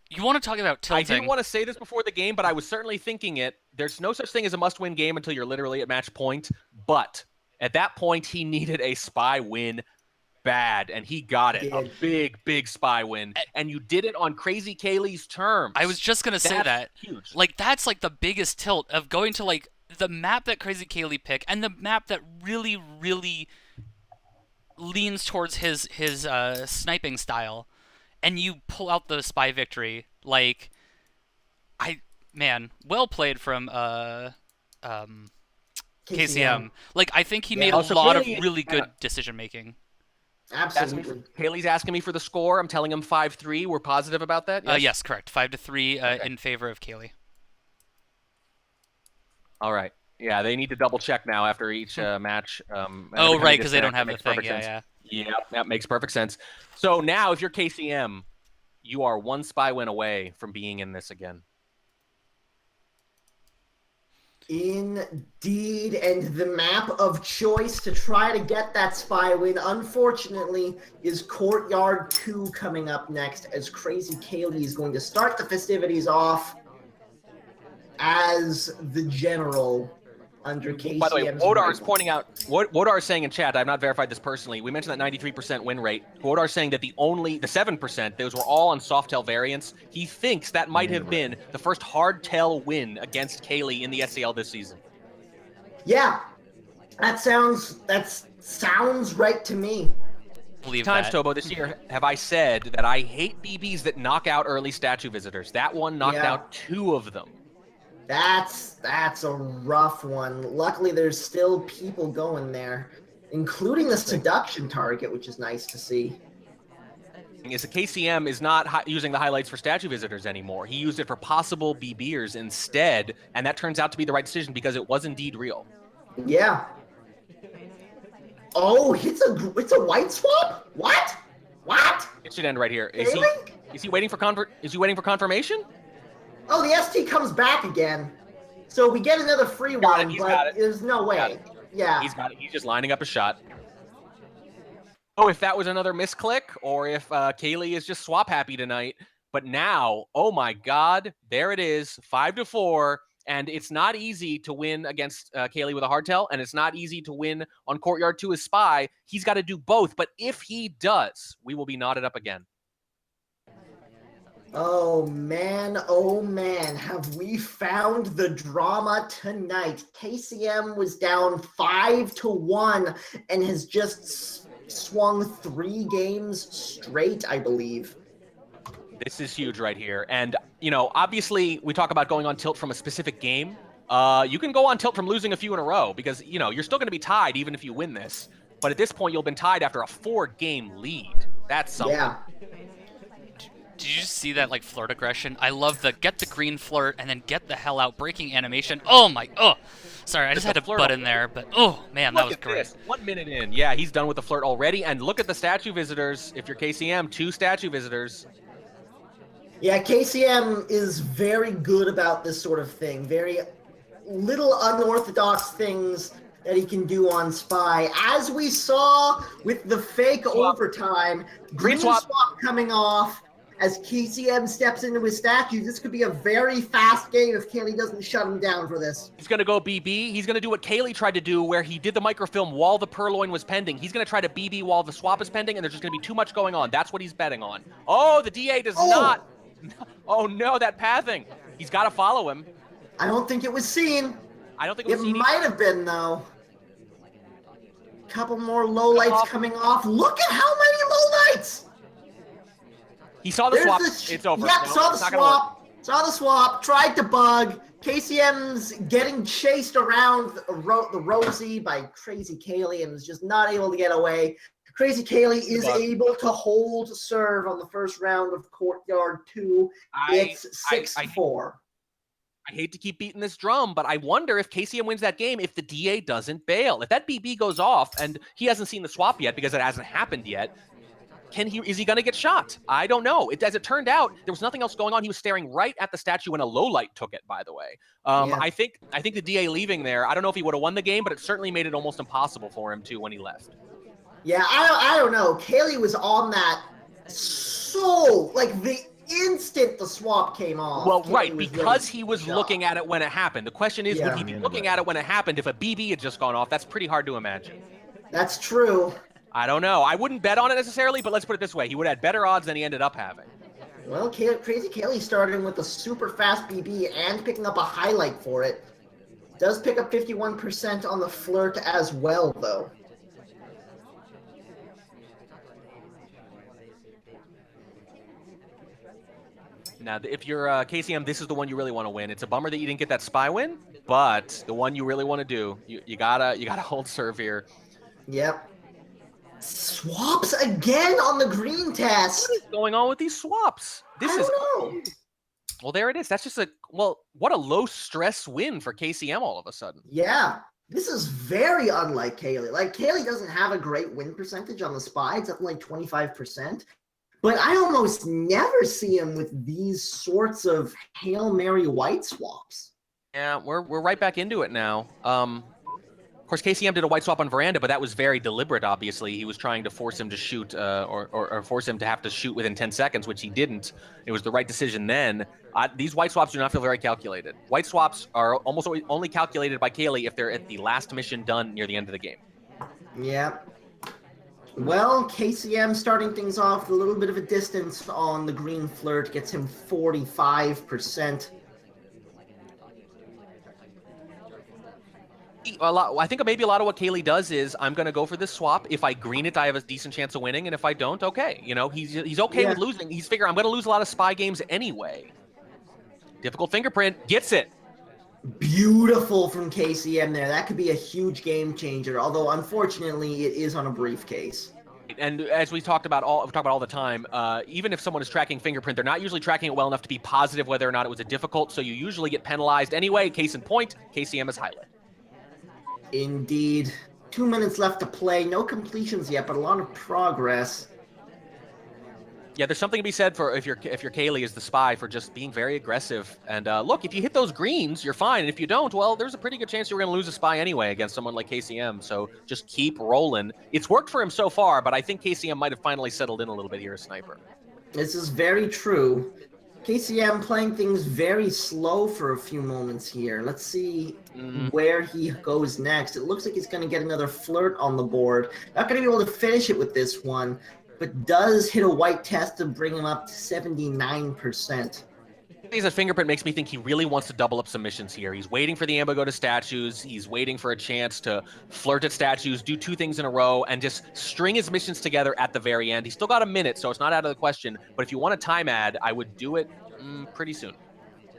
you want to talk about I tilting? didn't want to say this before the game, but I was certainly thinking it. There's no such thing as a must-win game until you're literally at match point. But at that point, he needed a spy win bad, and he got it. A big spy win. And you did it on Crazy Kaylee's terms. I was just gonna say that. Huge. Like, that's like the biggest tilt of going to like the map that Crazy Kaylee picked and the map that really, really leans towards his sniping style, and you pull out the spy victory. Like, man, well played from KCM. Like, I think he made a lot of really good decision making. Absolutely. Kaylee's asking me for the score. I'm telling him 5-3. We're positive about that? Yes, yes, correct. 5-3 okay. In favor of Kaylee. All right. Yeah, they need to double check now after each match. Oh, right, because they don't have the thing. Yeah. Yeah, that makes perfect sense. So now, if you're KCM, you are one spy win away from being in this again. Indeed, and the map of choice to try to get that spy win, unfortunately, is Courtyard 2 coming up next, as Crazy Kaylee is going to start the festivities off as the general under KCM's. By the way, Wodar is pointing out, what Wodar is saying in chat, I've not verified this personally, we mentioned that 93% win rate. Wodar is saying that the 7%, those were all on Softail variants. He thinks that might have been the first hardtail win against Kaylee in the SCL this season. Yeah, that sounds right to me. Believe times, that. Tobo, this year have I said that I hate BBs that knock out early statue visitors. That one knocked out 2 of them. That's a rough one. Luckily, there's still people going there, including the seduction target, which is nice to see. Is the KCM is not using the highlights for statue visitors anymore. He used it for possible BBers instead, and that turns out to be the right decision because it was indeed real. Yeah. Oh, it's a white swap? What? It should end right here. Is he waiting for confirmation? Oh, the ST comes back again. So we get another free one, but there's no way. Yeah. He's got it. He's just lining up a shot. Oh, if that was another misclick, or if Kaylee is just swap happy tonight. But now, oh my God, there it is, 5-4. And it's not easy to win against Kaylee with a hardtail, and it's not easy to win on Courtyard 2 as Spy. He's got to do both. But if he does, we will be knotted up again. Oh man, have we found the drama tonight. KCM was down 5-1 and has just swung 3 games straight, I believe. This is huge right here. And, obviously we talk about going on tilt from a specific game. You can go on tilt from losing a few in a row because, you're still going to be tied even if you win this. But at this point, you'll have been tied after a 4-game lead. That's something. Yeah. Did you see that, like, flirt aggression? I love the get the green flirt and then get the hell out breaking animation. Oh, sorry, I just had to butt in there, but, oh, man, that was great. 1 minute in. Yeah, he's done with the flirt already. And look at the statue visitors. If you're KCM, 2 statue visitors. Yeah, KCM is very good about this sort of thing. Very little unorthodox things that he can do on Spy. As we saw with the fake overtime, green swap coming off. As KCM steps into his statue, this could be a very fast game if Kaylee doesn't shut him down for this. He's going to go BB. He's going to do what Kaylee tried to do, where he did the microfilm while the purloin was pending. He's going to try to BB while the swap is pending, and there's just going to be too much going on. That's what he's betting on. Oh, the DA does not. Oh, no, that pathing. He's got to follow him. I don't think it was seen. I don't think it was seen. It might have been, though. Couple more lowlights coming off. Look at how many lowlights! He saw the swap. It's over. Yep, saw the swap. Saw the swap. Tried to bug. KCM's getting chased around the Rosie by Crazy Kaylee and is just not able to get away. Crazy Kaylee is able to hold serve on the first round of Courtyard 2. It's 6-4. I hate to keep beating this drum, but I wonder if KCM wins that game if the DA doesn't bail. If that BB goes off and he hasn't seen the swap yet because it hasn't happened yet, is he going to get shot? I don't know. As it turned out, there was nothing else going on. He was staring right at the statue when a low light took it, by the way. I think the DA leaving there, I don't know if he would have won the game, but it certainly made it almost impossible for him, too, when he left. Yeah, I don't know. Kaylee was on that So, like, the instant the swap came off. Well, Kaylee right, was because really he was shocked. looking at it when it happened. The question is, would he be Yeah. looking at it when it happened if a BB had just gone off? That's pretty hard to imagine. That's true. I don't know. I wouldn't bet on it necessarily, but let's put it this way. He would have had better odds than he ended up having. Well, Crazy Kaylee starting with a super fast BB and picking up a highlight for it. Does pick up 51% on the flirt as well, though. Now, if you're KCM, this is the one you really want to win. It's a bummer that you didn't get that spy win, but the one you really want to do, you gotta hold serve here. Yep. Swaps again on the green test. What is going on with these swaps? I don't know. Well, there it is. That's just what a low stress win for KCM all of a sudden. Yeah. This is very unlike Kaylee. Like, Kaylee doesn't have a great win percentage on the spy. It's up like 25%. But I almost never see him with these sorts of Hail Mary white swaps. Yeah, we're right back into it now. Of course, KCM did a white swap on Veranda, but that was very deliberate, obviously. He was trying to force him to shoot or force him to have to shoot within 10 seconds, which he didn't. It was the right decision then. These white swaps do not feel very calculated. White swaps are almost only calculated by Kaylee if they're at the last mission done near the end of the game. Yeah. Well, KCM starting things off with a little bit of a distance on the green flirt gets him 45%. I think maybe a lot of what Kaylee does is I'm going to go for this swap. If I green it, I have a decent chance of winning, and if I don't, okay. You know, he's okay with losing. He's figuring I'm going to lose a lot of spy games anyway. Difficult fingerprint, gets it. Beautiful from KCM there. That could be a huge game changer, although unfortunately it is on a briefcase. And as we talk about all the time, even if someone is tracking fingerprint, they're not usually tracking it well enough to be positive whether or not it was a difficult, so you usually get penalized anyway. Case in point, KCM is highlight. Indeed. 2 minutes left to play. No completions yet, but a lot of progress. Yeah, there's something to be said for if you're Kaylee as the spy for just being very aggressive. And look, if you hit those greens, you're fine. And if you don't, well, there's a pretty good chance you're going to lose a spy anyway against someone like KCM. So just keep rolling. It's worked for him so far, but I think KCM might have finally settled in a little bit here as sniper. This is very true. KCM playing things very slow for a few moments here. Let's see where he goes next. It looks like he's going to get another flirt on the board. Not going to be able to finish it with this one, but does hit a white test to bring him up to 79%. His fingerprint makes me think he really wants to double up some missions here. He's waiting for the ammo to go to statues. He's waiting for a chance to flirt at statues, do 2 things in a row, and just string his missions together at the very end. He's still got a minute, so it's not out of the question. But if you want a time ad, I would do it pretty soon.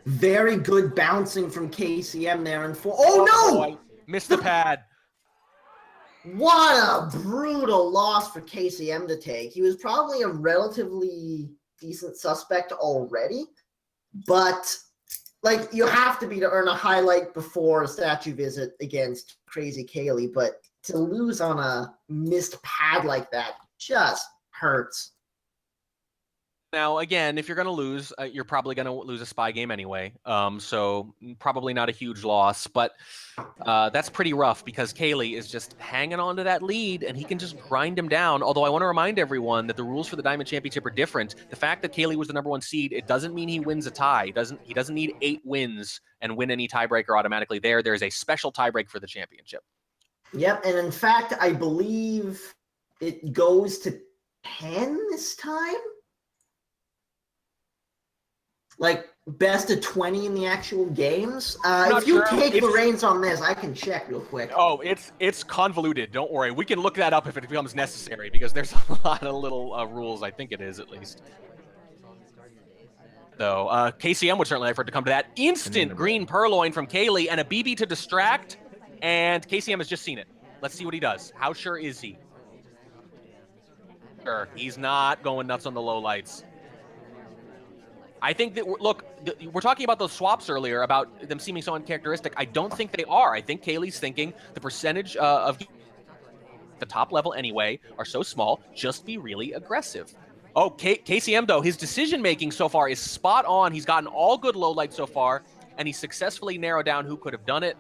Very good bouncing from KCM there. And oh no! Boy. Missed the pad. What a brutal loss for KCM to take. He was probably a relatively decent suspect already. But, like, you have to be to earn a highlight before a statue visit against Crazy Kaylee. But to lose on a missed pad like that just hurts. Now, again, if you're going to lose, you're probably going to lose a spy game anyway. So probably not a huge loss. But that's pretty rough because Kaylee is just hanging on to that lead, and he can just grind him down. Although I want to remind everyone that the rules for the Diamond Championship are different. The fact that Kaylee was the #1 seed, it doesn't mean he wins a tie. He doesn't need 8 wins and win any tiebreaker automatically there. There's a special tiebreak for the championship. Yep, and in fact, I believe it goes to 10 this time? Like, best of 20 in the actual games? If you take the reins on this, I can check real quick. Oh, it's convoluted. Don't worry. We can look that up if it becomes necessary because there's a lot of little rules. I think it is, at least. Though, KCM would certainly effort to come to that. Instant green purloin from Kaylee and a BB to distract. And KCM has just seen it. Let's see what he does. How sure is he? Sure, he's not going nuts on the low lights. I think that, look, we're talking about those swaps earlier, about them seeming so uncharacteristic. I don't think they are. I think Kaylee's thinking the percentage of the top level anyway are so small, just be really aggressive. Oh, KCM, though, his decision-making so far is spot on. He's gotten all good low lights so far, and he successfully narrowed down who could have done it,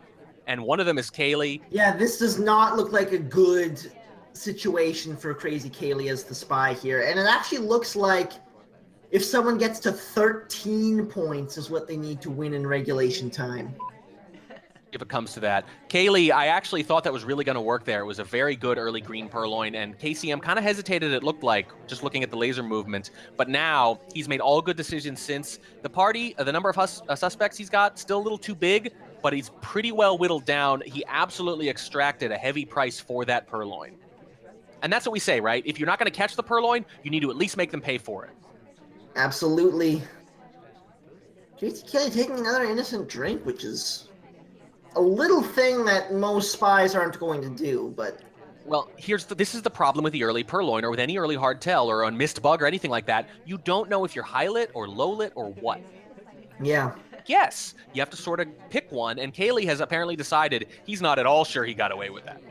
and one of them is Kaylee. Yeah, this does not look like a good situation for Crazy Kaylee as the spy here, and it actually looks like if someone gets to 13 points is what they need to win in regulation time. If it comes to that. Kaylee, I actually thought that was really going to work there. It was a very good early green purloin, and KCM kind of hesitated, it looked like, just looking at the laser movement. But now he's made all good decisions since. The party, the number of suspects he's got, still a little too big, but he's pretty well whittled down. He absolutely extracted a heavy price for that purloin. And that's what we say, right? If you're not going to catch the purloin, you need to at least make them pay for it. Absolutely. Crazy Kaylee taking another innocent drink, which is a little thing that most spies aren't going to do, but... Well, this is the problem with the early purloin or with any early hardtail or a missed bug or anything like that. You don't know if you're high lit or low lit or what. Yeah. Yes, you have to sort of pick one, and Kaylee has apparently decided he's not at all sure he got away with that.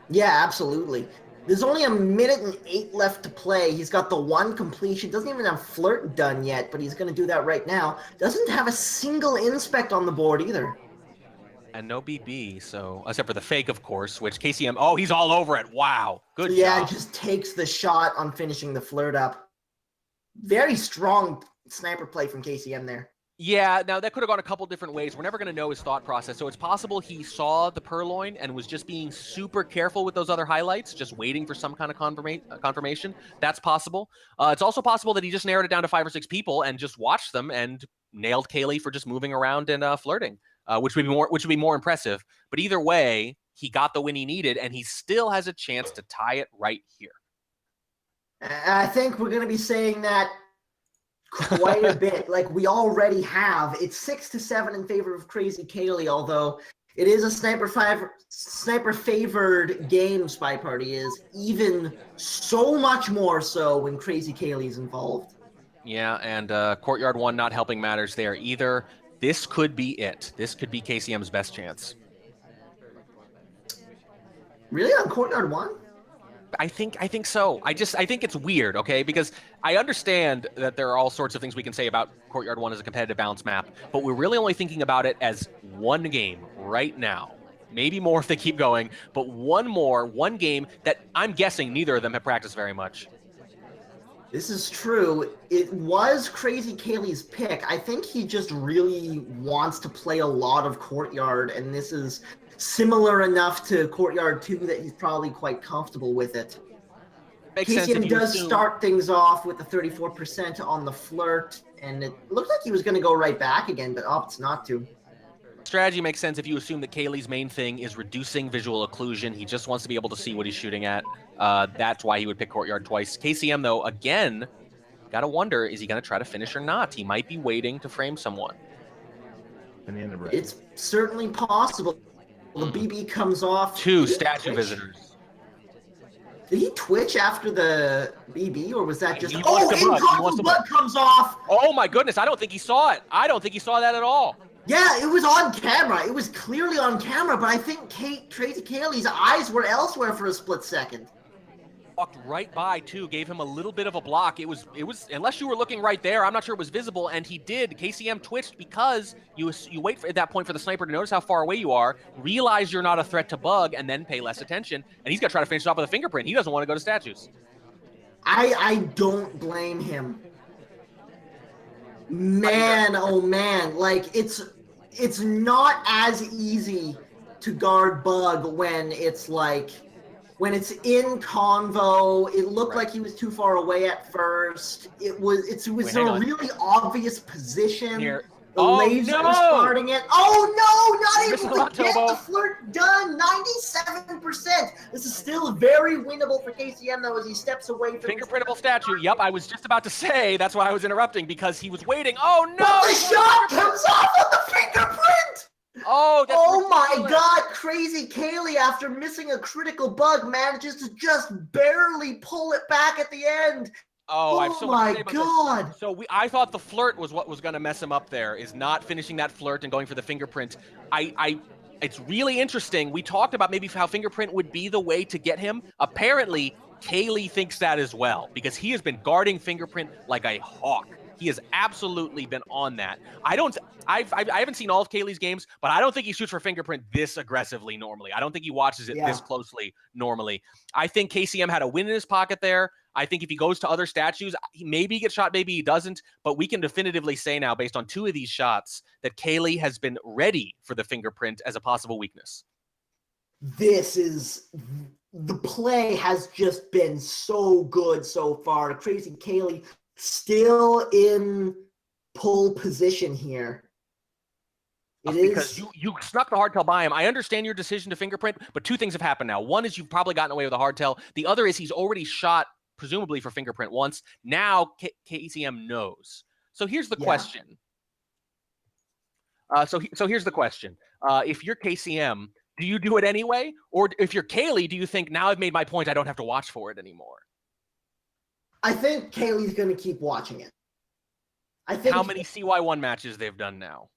Yeah, absolutely. There's only 1 minute and 8 left to play. He's got the 1 completion. Doesn't even have flirt done yet, but he's going to do that right now. Doesn't have a single inspect on the board either. And no BB, so except for the fake, of course, which KCM, oh, he's all over it. Wow, good job. Yeah, just takes the shot on finishing the flirt up. Very strong sniper play from KCM there. Yeah, now that could have gone a couple different ways. We're never going to know his thought process. So it's possible he saw the purloin and was just being super careful with those other highlights, just waiting for some kind of confirmation. That's possible. It's also possible that he just narrowed it down to 5 or 6 people and just watched them and nailed Kaylee for just moving around and flirting. Which would be more impressive. But either way, he got the win he needed, and he still has a chance to tie it right here. I think we're going to be saying that quite a bit. Like we already have. It's 6-7 in favor of Crazy Kaylee, although it is a sniper-favored game. SpyParty is even so much more so when Crazy Kaylee is involved. Yeah, and Courtyard 1 not helping matters there either. This could be it. This could be KCM's best chance. Really, on Courtyard 1? I think so. I think it's weird, okay? Because I understand that there are all sorts of things we can say about Courtyard 1 as a competitive balance map, but we're really only thinking about it as one game right now. Maybe more if they keep going, but one game that I'm guessing neither of them have practiced very much. This is true. It was Crazy Kaylee's pick. I think he just really wants to play a lot of Courtyard, and this is similar enough to Courtyard 2 that he's probably quite comfortable with it. Makes sense if KCM you does assume... start things off with the 34% on the flirt, and it looked like he was going to go right back again, but opts not to. Strategy makes sense if you assume that Kaylee's main thing is reducing visual occlusion. He just wants to be able to see what he's shooting at. That's why he would pick Courtyard twice. KCM, though, again, gotta wonder, is he gonna try to finish or not? He might be waiting to frame someone. It's certainly possible. The BB comes off. 2 statue visitors. Did he twitch after the BB, or was that just... Oh, Incognito Bug comes off! Oh my goodness, I don't think he saw it. I don't think he saw that at all. Yeah, it was on camera. It was clearly on camera, but I think Crazy Kaylee's eyes were elsewhere for a split second. Walked right by, too, gave him a little bit of a block. It was, unless you were looking right there, I'm not sure it was visible, and he did. KCM twitched because you wait at that point for the sniper to notice how far away you are, realize you're not a threat to bug, and then pay less attention, and he's going to try to finish it off with a fingerprint. He doesn't want to go to statues. I don't blame him. Man, oh man, like, it's not as easy to guard bug when it's like... When it's in convo, it looked like he was too far away at first. It was in a really obvious position. Here. The laser was starting it. Oh no, not able to get the flirt done. 97%. This is still very winnable for KCM though as he steps away from fingerprintable statue. Yep, I was just about to say that's why I was interrupting because he was waiting. Oh no! But the shot comes off on the fingerprint. Oh, that's my God! Crazy Kaylee, after missing a critical bug, manages to just barely pull it back at the end. Oh, I have so much to say about God! This. So I thought the flirt was what was going to mess him up. There is not finishing that flirt and going for the fingerprint. It's really interesting. We talked about maybe how fingerprint would be the way to get him. Apparently, Kaylee thinks that as well because he has been guarding fingerprint like a hawk. He has absolutely been on that. I haven't seen all of Kaylee's games, but I don't think he shoots for fingerprint this aggressively normally. I don't think he watches it this closely normally. I think KCM had a win in his pocket there. I think if he goes to other statues, maybe he gets shot, maybe he doesn't. But we can definitively say now, based on 2 of these shots, that Kaylee has been ready for the fingerprint as a possible weakness. The play has just been so good so far. Crazy Kaylee still in pole position here. Because you snuck the hardtail by him. I understand your decision to fingerprint, but 2 things have happened now. One is you've probably gotten away with a hardtail. The other is he's already shot, presumably for fingerprint once. Now KCM knows. So here's the question. So here's the question. If you're KCM, do you do it anyway? Or if you're Kaylee, do you think, now I've made my point, I don't have to watch for it ananymore? I think Kaylee's going to keep watching it. How many CY1 matches they've done now?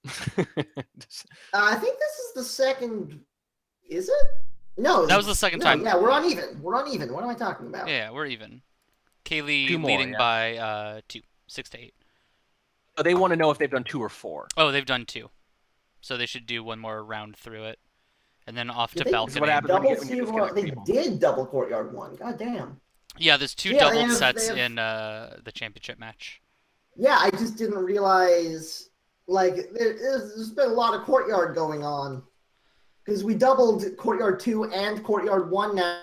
I think this is the second. Is it? No. That was the second time. Yeah, we're uneven. We're uneven. What am I talking about? Yeah, we're even. Kaylee leading by 2, 6-8. So they want to know if they've done 2 or 4. Oh, they've done 2. So they should do one more round through it. And then off to balcony. What happens they did double courtyard 1. God damn. Yeah, there's 2 doubled sets in the championship match. Yeah, I just didn't realize, like, there's been a lot of courtyard going on. Because we doubled courtyard 2 and courtyard 1 now.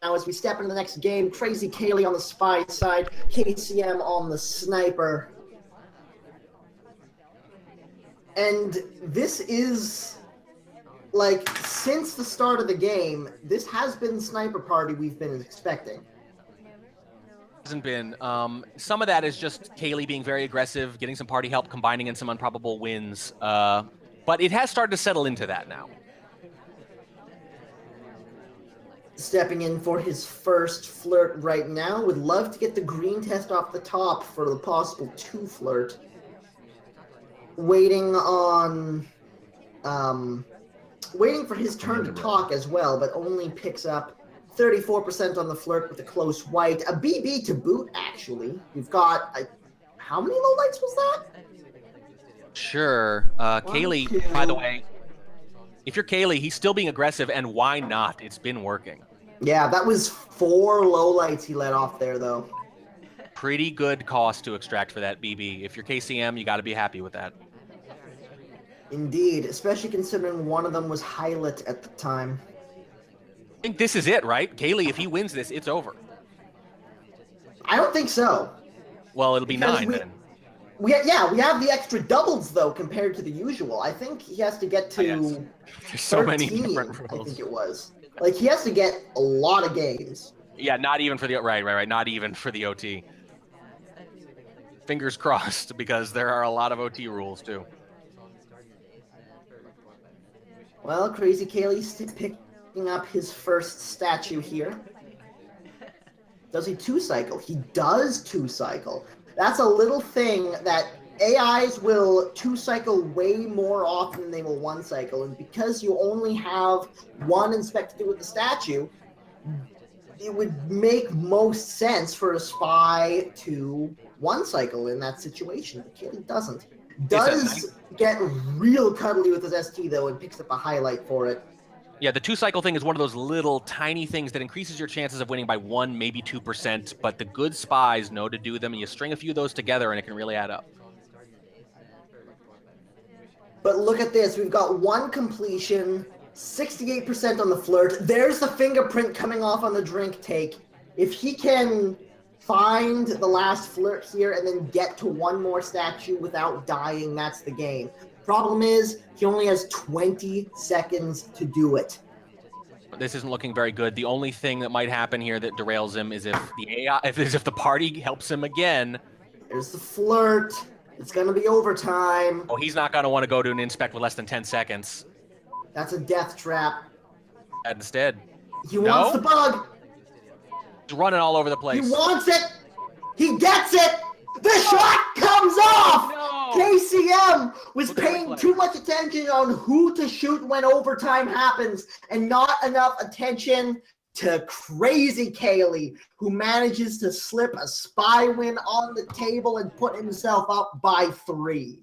Now, as we step into the next game, Crazy Kaylee on the spy side, KCM on the sniper. And this is, like, since the start of the game, this has been the sniper party we've been expecting. Hasn't been. Some of that is just Kaylee being very aggressive, getting some party help, combining in some improbable wins. But it has started to settle into that now. Stepping in for his first flirt right now. Would love to get the green test off the top for the possible 2 flirt. Waiting for his turn to talk as well, but only picks up 34% on the flirt with a close white. A BB to boot, actually. We've got, how many lowlights was that? Sure. Kaylee, by the way, if you're Kaylee, he's still being aggressive, and why not? It's been working. Yeah, that was 4 lowlights he let off there, though. Pretty good cost to extract for that BB. If you're KCM, you got to be happy with that. Indeed, especially considering one of them was Hylet at the time. I think this is it, right? Kaylee, if he wins this, it's over. I don't think so. Well, it'll be 9 then. We have the extra doubles, though, compared to the usual. I think he has to get to There's so 13, many different rules. I think it was. Like, he has to get a lot of games. Yeah, not even for the right. Not even for the OT. Fingers crossed, because there are a lot of OT rules too. Well, Crazy Kaylee's picking up his first statue here. Does he 2-cycle? He does 2-cycle. That's a little thing that AIs will 2-cycle way more often than they will 1-cycle, and because you only have 1 inspected with the statue, it would make most sense for a spy to 1-cycle in that situation. But Kaylee doesn't. Does get real cuddly with his ST, though, and picks up a highlight for it. Yeah, the 2-cycle thing is one of those little tiny things that increases your chances of winning by 1, maybe 2%, but the good spies know to do them, and you string a few of those together, and it can really add up. But look at this. We've got 1 completion, 68% on the flirt. There's the fingerprint coming off on the drink take. If he can find the last flirt here and then get to 1 more statue without dying, that's the game. Problem is, he only has 20 seconds to do it. This isn't looking very good. The only thing that might happen here that derails him is if the AI, if the party helps him again. There's the flirt. It's going to be overtime. Oh, he's not going to want to go to an inspect with less than 10 seconds. That's a death trap. Instead. He wants the bug. He's running all over the place. He wants it. He gets it. The shot comes off. No. KCM was paying too much attention on who to shoot when overtime happens and not enough attention to crazy Kaylee, who manages to slip a spy win on the table and put himself up by 3.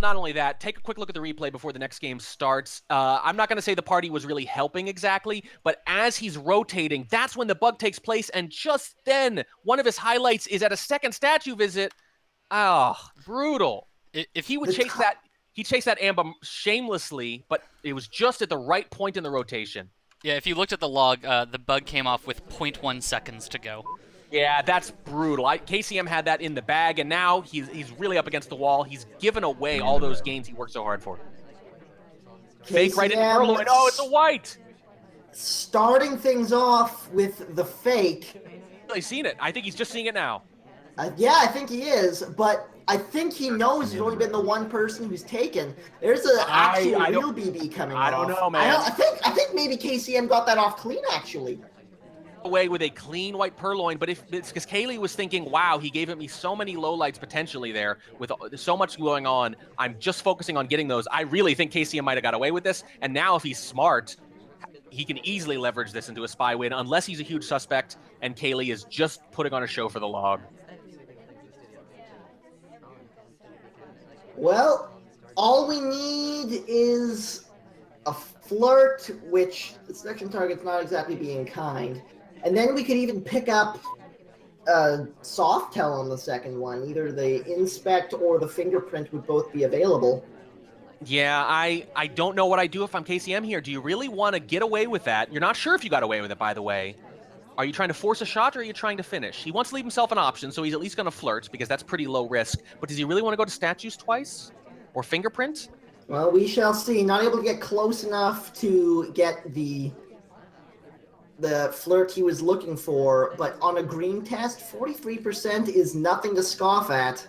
Not only that, take a quick look at the replay before the next game starts. I'm not going to say the party was really helping exactly, but as he's rotating, that's when the bug takes place, and just then, one of his highlights is at a second statue visit. Oh, brutal. If he would chase that, he chased that Amba shamelessly, but it was just at the right point in the rotation. Yeah, if you looked at the log, the bug came off with 0.1 seconds to go. Yeah, that's brutal. KCM had that in the bag, and now he's really up against the wall. He's given away all those gains he worked so hard for. Fake right into Purloin. Oh, it's a white! Starting things off with the fake. He's seen it. I think he's just seeing it now. Yeah, I think he is, but I think he knows there's only been the one person who's taken. There's an actual real BB coming off. I don't know, man. I think maybe KCM got that off clean, actually. Away with a clean white Purloin, but if it's because Kaylee was thinking, wow, he gave me so many lowlights potentially there with so much going on. I'm just focusing on getting those. I really think KCM might have got away with this, and now if he's smart, he can easily leverage this into a spy win, unless he's a huge suspect and Kaylee is just putting on a show for the log. Well, all we need is a flirt, which the selection target's not exactly being kind. And then we could even pick up a soft tell on the second one. Either the inspect or the fingerprint would both be available. Yeah, I don't know what I do if I'm KCM here. Do you really want to get away with that? You're not sure if you got away with it, by the way. Are you trying to force a shot or are you trying to finish? He wants to leave himself an option, so he's at least going to flirt because that's pretty low risk. But does he really want to go to statues twice? Or fingerprint? Well, we shall see. Not able to get close enough to get the flirt he was looking for, but on a green test, 43% is nothing to scoff at.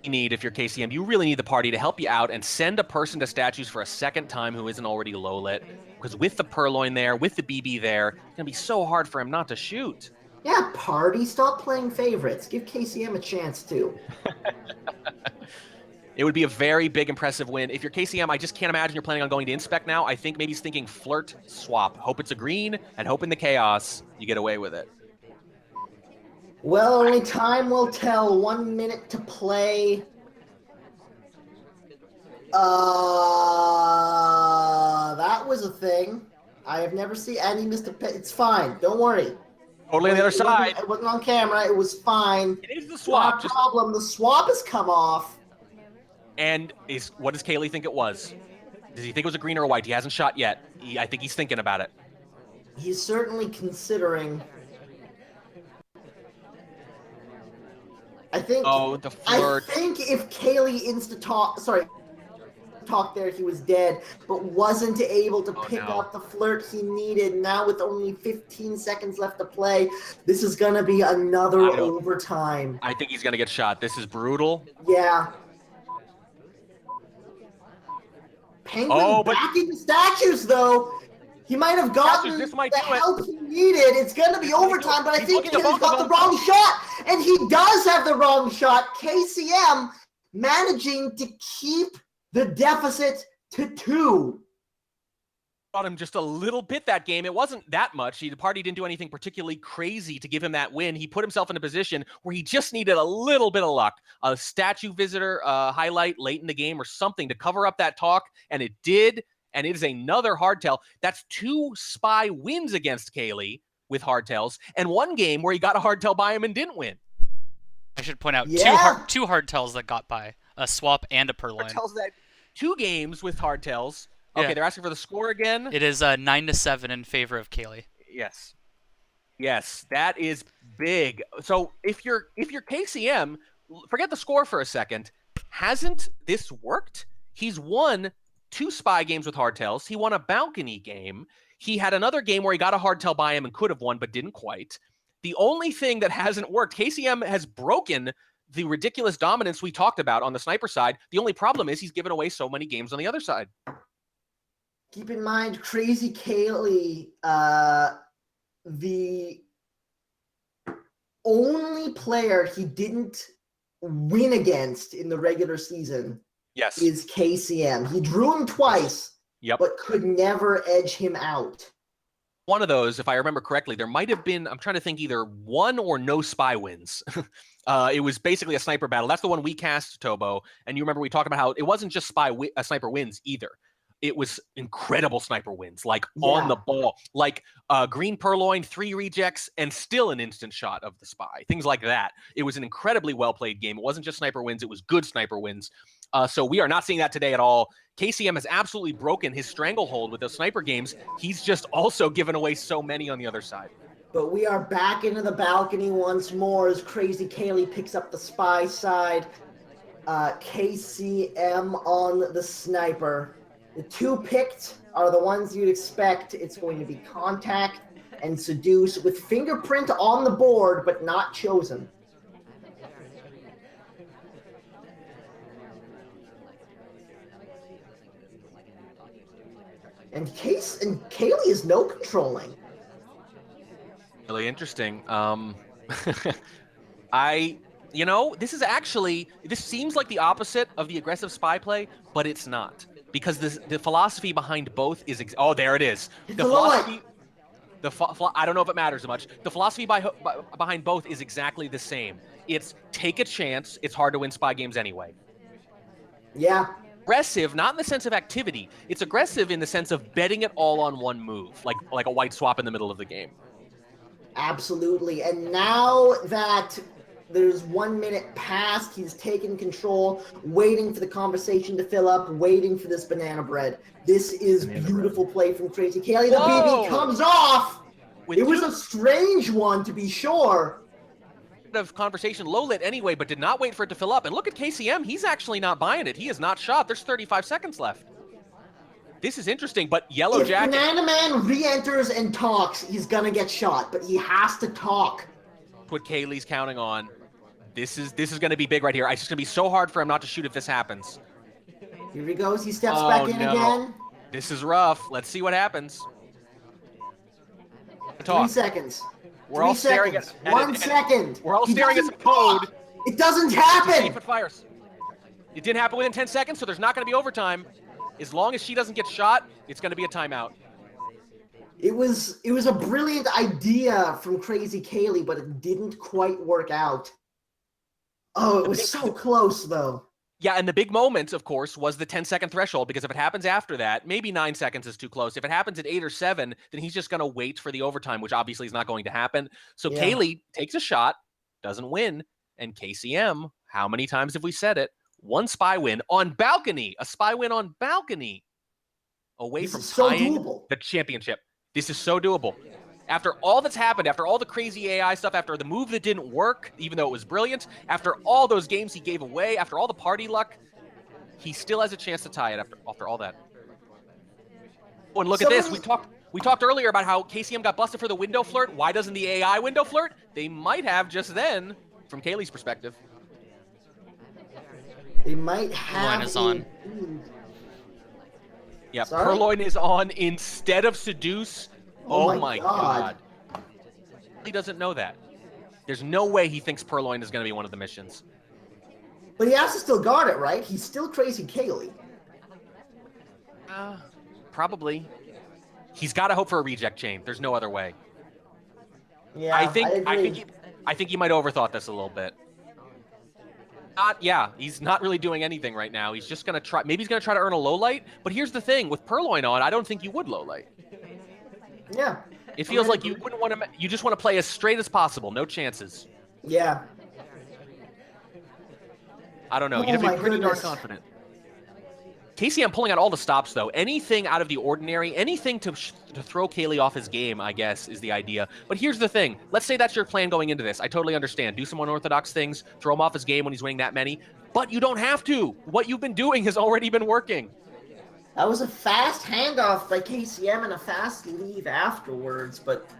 You need, if you're KCM, you really need the party to help you out and send a person to statues for a second time who isn't already low lit. Because with the Purloin there, with the BB there, it's going to be so hard for him not to shoot. Yeah, party, stop playing favorites. Give KCM a chance too. It would be a very big, impressive win. If you're KCM, I just can't imagine you're planning on going to inspect now. I think maybe he's thinking flirt, swap. Hope it's a green, and hope in the chaos you get away with it. Well, only time will tell. 1 minute to play. That was a thing. I have never seen any missed a pit. It's fine. Don't worry. Totally on the other side. It wasn't on camera. It was fine. It is the swap. No problem. The swap has come off. And what does Kaylee think it was? Does he think it was a green or a white? He hasn't shot yet. I think he's thinking about it. He's certainly considering. I think. Oh, the flirt. I think if Kaylee talk there, he was dead, but wasn't able to pick up the flirt he needed. Now with only 15 seconds left to play, this is gonna be another overtime. I think he's gonna get shot. This is brutal. Yeah. Penguin backing the statues, though. He might have gotten the help he needed. It's going to be overtime, but I think Kaylee's got the wrong shot. And he does have the wrong shot. KCM managing to keep the deficit to 2. Got him just a little bit that game. It wasn't that much. The party didn't do anything particularly crazy to give him that win. He put himself in a position where he just needed a little bit of luck. A statue visitor highlight late in the game or something to cover up that talk, and it did. And it is another hardtail. That's 2 spy wins against Kaylee with hardtails, and 1 game where he got a hardtail by him and didn't win. I should point out two hardtails that got by, a swap and a Purloin. Hardtails that 2 games with hardtails. Okay, they're asking for the score again. It is 9-7 in favor of Kaylee. Yes. Yes, that is big. So if you're KCM, forget the score for a second. Hasn't this worked? He's won 2 spy games with hardtails. He won a balcony game. He had another game where he got a hardtail by him and could have won, but didn't quite. The only thing that hasn't worked, KCM has broken the ridiculous dominance we talked about on the sniper side. The only problem is he's given away so many games on the other side. Keep in mind, Crazy Kaylee, the only player he didn't win against in the regular season is KCM. He drew him twice, but could never edge him out. one of those, if I remember correctly, there might have been, I'm trying to think, either one or no spy wins. It was basically a sniper battle. That's the one we cast, Tobo. And you remember we talked about how it wasn't just sniper wins either. It was incredible sniper wins, like on the ball, like green purloin, 3 rejects, and still an instant shot of the spy. Things like that. It was an incredibly well-played game. It wasn't just sniper wins. It was good sniper wins. So we are not seeing that today at all. KCM has absolutely broken his stranglehold with those sniper games. He's just also given away so many on the other side. But we are back into the balcony once more as Crazy Kaylee picks up the spy side. KCM on the sniper. The 2 picked are the ones you'd expect. It's going to be Contact and Seduce with Fingerprint on the board, but not chosen. And Kaylee is no controlling. Really interesting. This seems like the opposite of the aggressive spy play, but it's not. Because the philosophy behind both is, there it is. The philosophy, I don't know if it matters so much. The philosophy behind both is exactly the same. It's take a chance. It's hard to win spy games anyway. Yeah. Aggressive, not in the sense of activity. It's aggressive in the sense of betting it all on one move, like a white swap in the middle of the game. Absolutely. And now that there's 1 minute past, he's taken control, waiting for the conversation to fill up, waiting for this banana bread. This is beautiful play from Crazy Kaylee. The BB comes off. It was a strange one, to be sure. Of conversation low lit anyway, but did not wait for it to fill up. And look at KCM, he's actually not buying it. He is not shot. There's 35 seconds left. This is interesting, but Yellow Jacket. If Banana Man re-enters and talks, he's gonna get shot, but he has to talk. What Kaylee's counting on. This is gonna be big right here. It's just gonna be so hard for him not to shoot if this happens. Here he goes. He steps back in again. This is rough. Let's see what happens. 3 seconds. We're all staring at 1 second. We're all staring at the code. It doesn't happen. If it fires. It didn't happen within 10 seconds, so there's not going to be overtime. As long as she doesn't get shot, it's going to be a timeout. It was a brilliant idea from Crazy Kaylee, but it didn't quite work out. Oh, it was so close, though. Yeah, and the big moment, of course, was the 10-second threshold, because if it happens after that, maybe 9 seconds is too close. If it happens at 8 or 7, then he's just going to wait for the overtime, which obviously is not going to happen. So yeah. Kaylee takes a shot, doesn't win, and KCM, how many times have we said it? 1 spy win on balcony, a spy win on balcony, away from tying the championship. This is so doable. After all that's happened, after all the crazy AI stuff, after the move that didn't work, even though it was brilliant, after all those games he gave away, after all the party luck, he still has a chance to tie it after all that. Oh, and look at this. We talked earlier about how KCM got busted for the window flirt. Why doesn't the AI window flirt? They might have just then, from Kaylee's perspective. They might have. Line is on. Yeah, Purloin is on instead of Seduce. Oh my God. He doesn't know that. There's no way he thinks Purloin is going to be one of the missions. But he has to still guard it, right? He's still Crazy Kaylee. Probably. He's got to hope for a reject chain. There's no other way. Yeah, I think he might overthought this a little bit. He's not really doing anything right now. He's just going to try. Maybe he's going to try to earn a low light. But here's the thing. With Purloin on, I don't think you would low light. Yeah. It feels like you wouldn't want to. You just want to play as straight as possible. No chances. Yeah. I don't know. You'd have to be pretty darn confident. KCM pulling out all the stops, though. Anything out of the ordinary, anything to throw Kaylee off his game, I guess, is the idea. But here's the thing. Let's say that's your plan going into this. I totally understand. Do some unorthodox things. Throw him off his game when he's winning that many. But you don't have to. What you've been doing has already been working. That was a fast handoff by KCM and a fast leave afterwards, but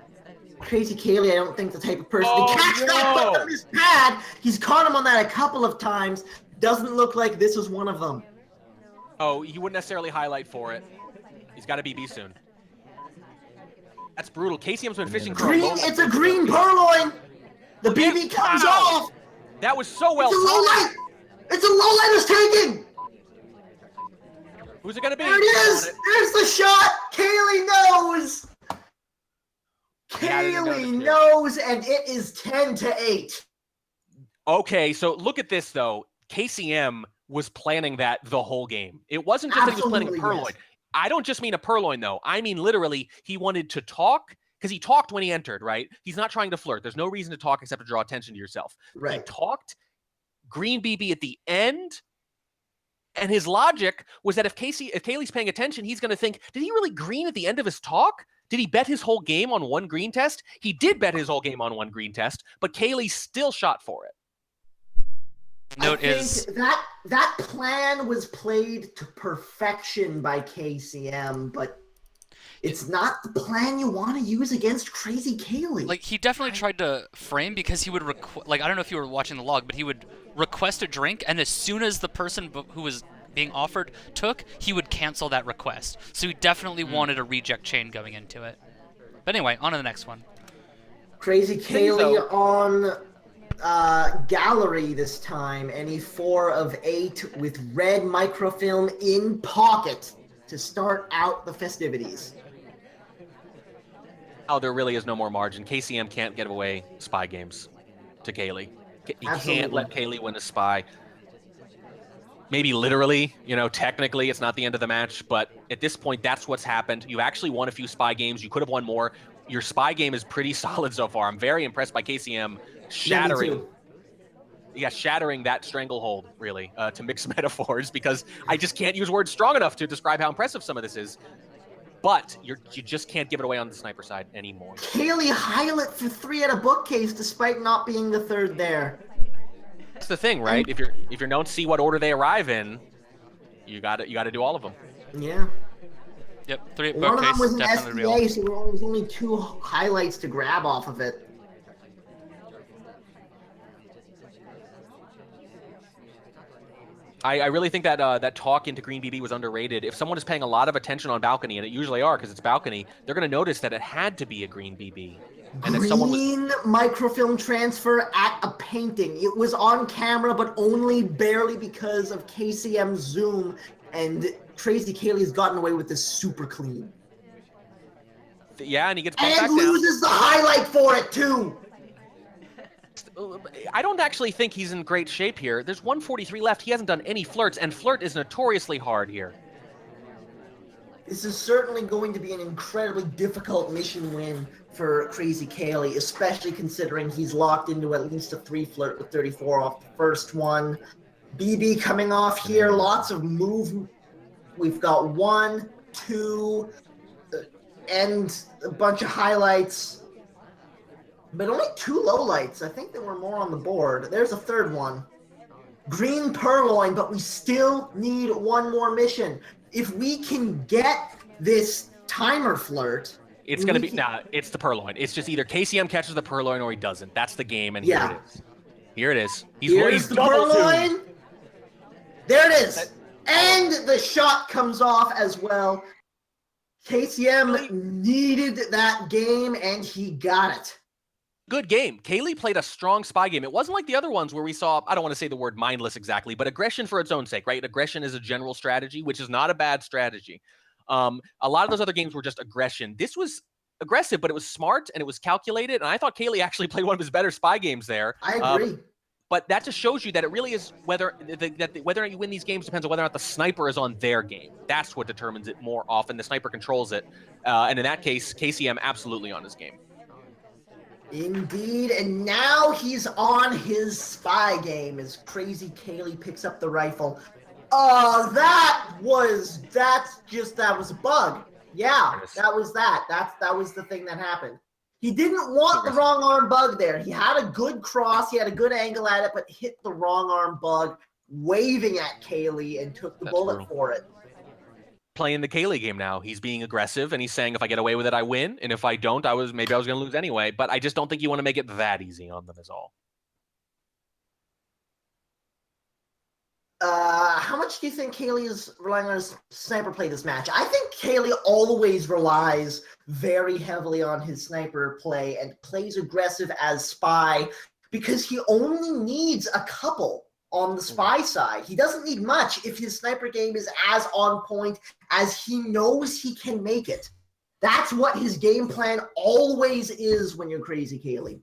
Crazy Kaylee, I don't think the type of person to catch that on his pad. He's caught him on that a couple of times. Doesn't look like this was one of them. Oh, you wouldn't necessarily highlight for it. He's got to BB soon. That's brutal. KCM's been fishing for it's a green Purloin. The BB comes off. That was so well. It's a low light. It's a low light is taken. Who's it going to be? There it is! There's the shot! Kaylee knows! Kaylee knows, and it is 10-8. Okay, so look at this, though. KCM was planning that the whole game. It wasn't just that he was planning a purloin. Yes. I don't just mean a purloin, though. I mean, literally, he wanted to talk, because he talked when he entered, right? He's not trying to flirt. There's no reason to talk except to draw attention to yourself. Right. He talked, green BB at the end, and his logic was that if Kaylee's paying attention, he's going to think, did he really green at the end of his talk? Did he bet his whole game on one green test? He did bet his whole game on one green test, but Kaylee still shot for it. I think that plan was played to perfection by KCM, but it's not the plan you want to use against Crazy Kaylee. Like, he definitely tried to frame, because he would I don't know if you were watching the log, but he would request a drink, and as soon as the person who was being offered took, he would cancel that request. So he definitely wanted a reject chain going into it. But anyway, on to the next one. Crazy Kaylee on gallery this time, and a 4 of 8 with red microfilm in pocket to start out the festivities. Oh, there really is no more margin. KCM can't give away spy games to Kaylee. He can't let Kaylee win a spy. Maybe literally, technically it's not the end of the match, but at this point, that's what's happened. You actually won a few spy games. You could have won more. Your spy game is pretty solid so far. I'm very impressed by KCM shattering that stranglehold, really, to mix metaphors, because I just can't use words strong enough to describe how impressive some of this is. But you just can't give it away on the sniper side anymore. Kaylee highlight for 3 at a bookcase, despite not being the third there. That's the thing, right? If you're known to see what order they arrive in, you got to do all of them. Yeah. Yep, 3 at One of them was an definitely SDA, real. so there was only 2 highlights to grab off of it. I really think that that talk into Green BB was underrated. If someone is paying a lot of attention on balcony, and it usually are because it's balcony, they're going to notice that it had to be a Green BB. And green someone was... microfilm transfer at a painting. It was on camera, but only barely because of KCM's zoom, and Crazy Kaylee's gotten away with this super clean. Yeah, and he gets bumped back and loses the highlight for it, too! I don't actually think he's in great shape here. There's 143 left. He hasn't done any flirts, and flirt is notoriously hard here. This is certainly going to be an incredibly difficult mission win for Crazy Kaylee, especially considering he's locked into at least a 3 flirt with 34 off the first one. BB coming off here, lots of move. We've got 1, 2, and a bunch of highlights. But only 2 lowlights. I think there were more on the board. There's a third one. Green purloin, but we still need 1 more mission. If we can get this timer flirt... It's going to be... Nah, it's the purloin. It's just either KCM catches the purloin or he doesn't. That's the game, and here it is. Here it is. Here's the purloin. There it is. And the shot comes off as well. KCM needed that game, and he got it. Good game. Kaylee played a strong spy game. It wasn't like the other ones where we saw, I don't want to say the word mindless exactly, but aggression for its own sake, right? Aggression is a general strategy, which is not a bad strategy. A lot of those other games were just aggression. This was aggressive, but it was smart and it was calculated. And I thought Kaylee actually played one of his better spy games there. I agree. But that just shows you that it really is whether you win these games depends on whether or not the sniper is on their game. That's what determines it more often. The sniper controls it. And in that case, KCM absolutely on his game. Indeed, and now he's on his spy game as Crazy Kaylee picks up the rifle. That was a bug. Yeah, that was the thing that happened. He didn't want the wrong arm bug there. He had a good cross, he had a good angle at it, but hit the wrong arm bug, waving at Kaylee, and took the bullet for it. Playing the Kaylee game now. He's being aggressive, and he's saying, if I get away with it, I win. And if I don't, maybe I was going to lose anyway. But I just don't think you want to make it that easy on them is all. How much do you think Kaylee is relying on his sniper play this match? I think Kaylee always relies very heavily on his sniper play and plays aggressive as spy because he only needs a couple on the spy side. He doesn't need much if his sniper game is as on point as he knows he can make it. That's what his game plan always is when you're Crazy Kaylee.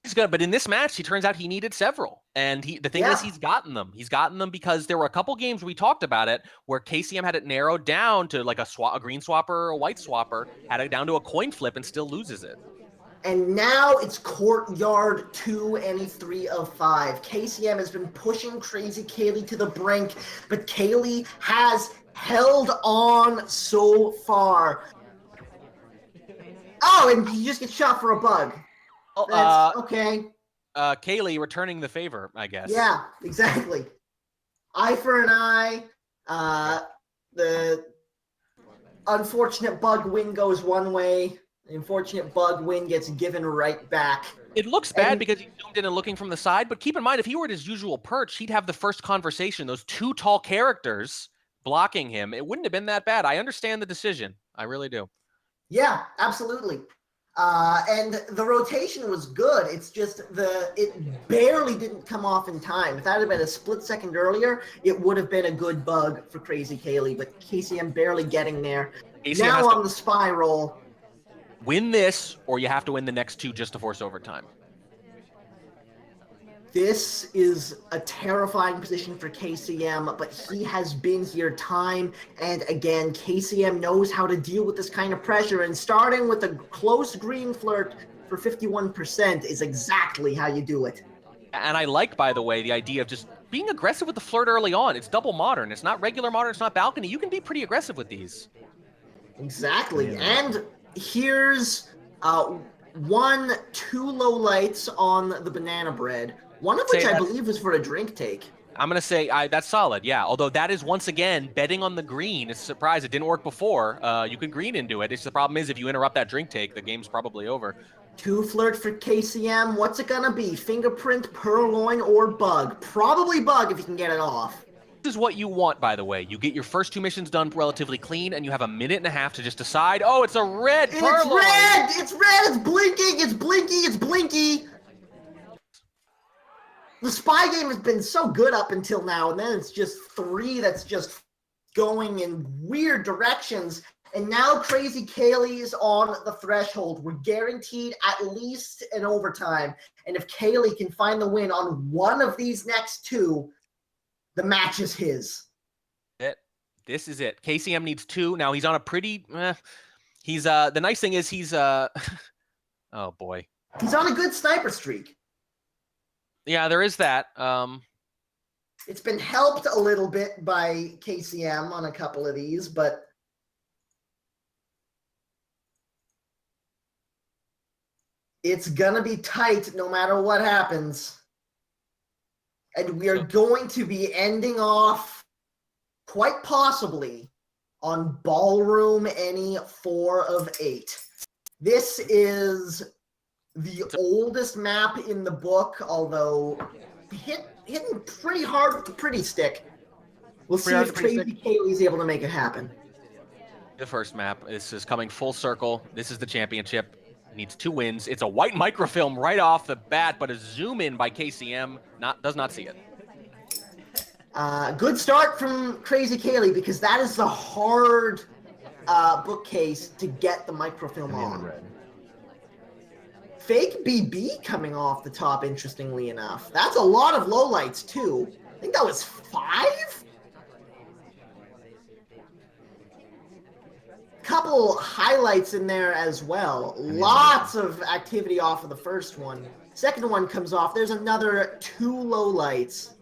He's good, but in this match, he turns out he needed several, and the thing is, he's gotten them. He's gotten them because there were a couple games we talked about it where KCM had it narrowed down to like a green swapper or a white swapper, had it down to a coin flip, and still loses it. And now it's Courtyard 2 any 3 of 5. KCM has been pushing Crazy Kaylee to the brink, but Kaylee has held on so far. Oh, and he just gets shot for a bug. That's okay. Kaylee returning the favor, I guess. Yeah, exactly. Eye for an eye. The unfortunate bug win goes one way. The unfortunate bug win gets given right back. It looks bad because he zoomed in and looking from the side, but keep in mind, if he were at his usual perch, he'd have the first conversation. Those two tall characters blocking him. It wouldn't have been that bad. I understand the decision. I really do. Yeah, absolutely. And the rotation was good. It's just it barely didn't come off in time. If that had been a split second earlier, it would have been a good bug for Crazy Kaylee, but KCM barely getting there. KCM now on the spiral. Win this, or you have to win the next two just to force overtime. This is a terrifying position for KCM, but he has been here time and again. KCM knows how to deal with this kind of pressure, and starting with a close green flirt for 51% is exactly how you do it. And I like, by the way, the idea of just being aggressive with the flirt early on. It's double modern. It's not regular modern. It's not balcony. You can be pretty aggressive with these. Exactly. And here's 2 low lights on the banana bread. One of which I believe was for a drink take. I'm going to say that's solid, yeah. Although that is, once again, betting on the green. It's a surprise. It didn't work before. You could green into it. The problem is if you interrupt that drink take, the game's probably over. 2 flirt for KCM. What's it going to be? Fingerprint, purloin, or bug? Probably bug if you can get it off. This is what you want, by the way. You get your first 2 missions done relatively clean, and you have a minute and a half to just decide, oh, it's a red purloin. It's red! It's red! It's blinking! It's blinky! It's blinky! The spy game has been so good up until now, and then it's just 3 that's just going in weird directions. And now Crazy Kaylee's on the threshold. We're guaranteed at least an overtime. And if Kaylee can find the win on one of these next 2, the match is his. This is it. KCM needs 2. Now he's on a pretty... he's the nice thing is he's... oh, boy. He's on a good sniper streak. Yeah, there is that. It's been helped a little bit by KCM on a couple of these, but it's going to be tight no matter what happens. And we are going to be ending off, quite possibly, on Ballroom any 4 of 8. This is the oldest map in the book, although hitting pretty hard with the pretty stick. We'll see if Crazy Kaylee's able to make it happen. The first map. This is coming full circle. This is the championship. It needs 2 wins. It's a white microfilm right off the bat, but a zoom in by KCM does not see it. Good start from Crazy Kaylee, because that is the hard bookcase to get the microfilm on. Fake BB coming off the top, interestingly enough. That's a lot of lowlights, too. I think that was 5? Couple highlights in there as well. Lots of activity off of the first one. Second one comes off. There's another 2 lowlights.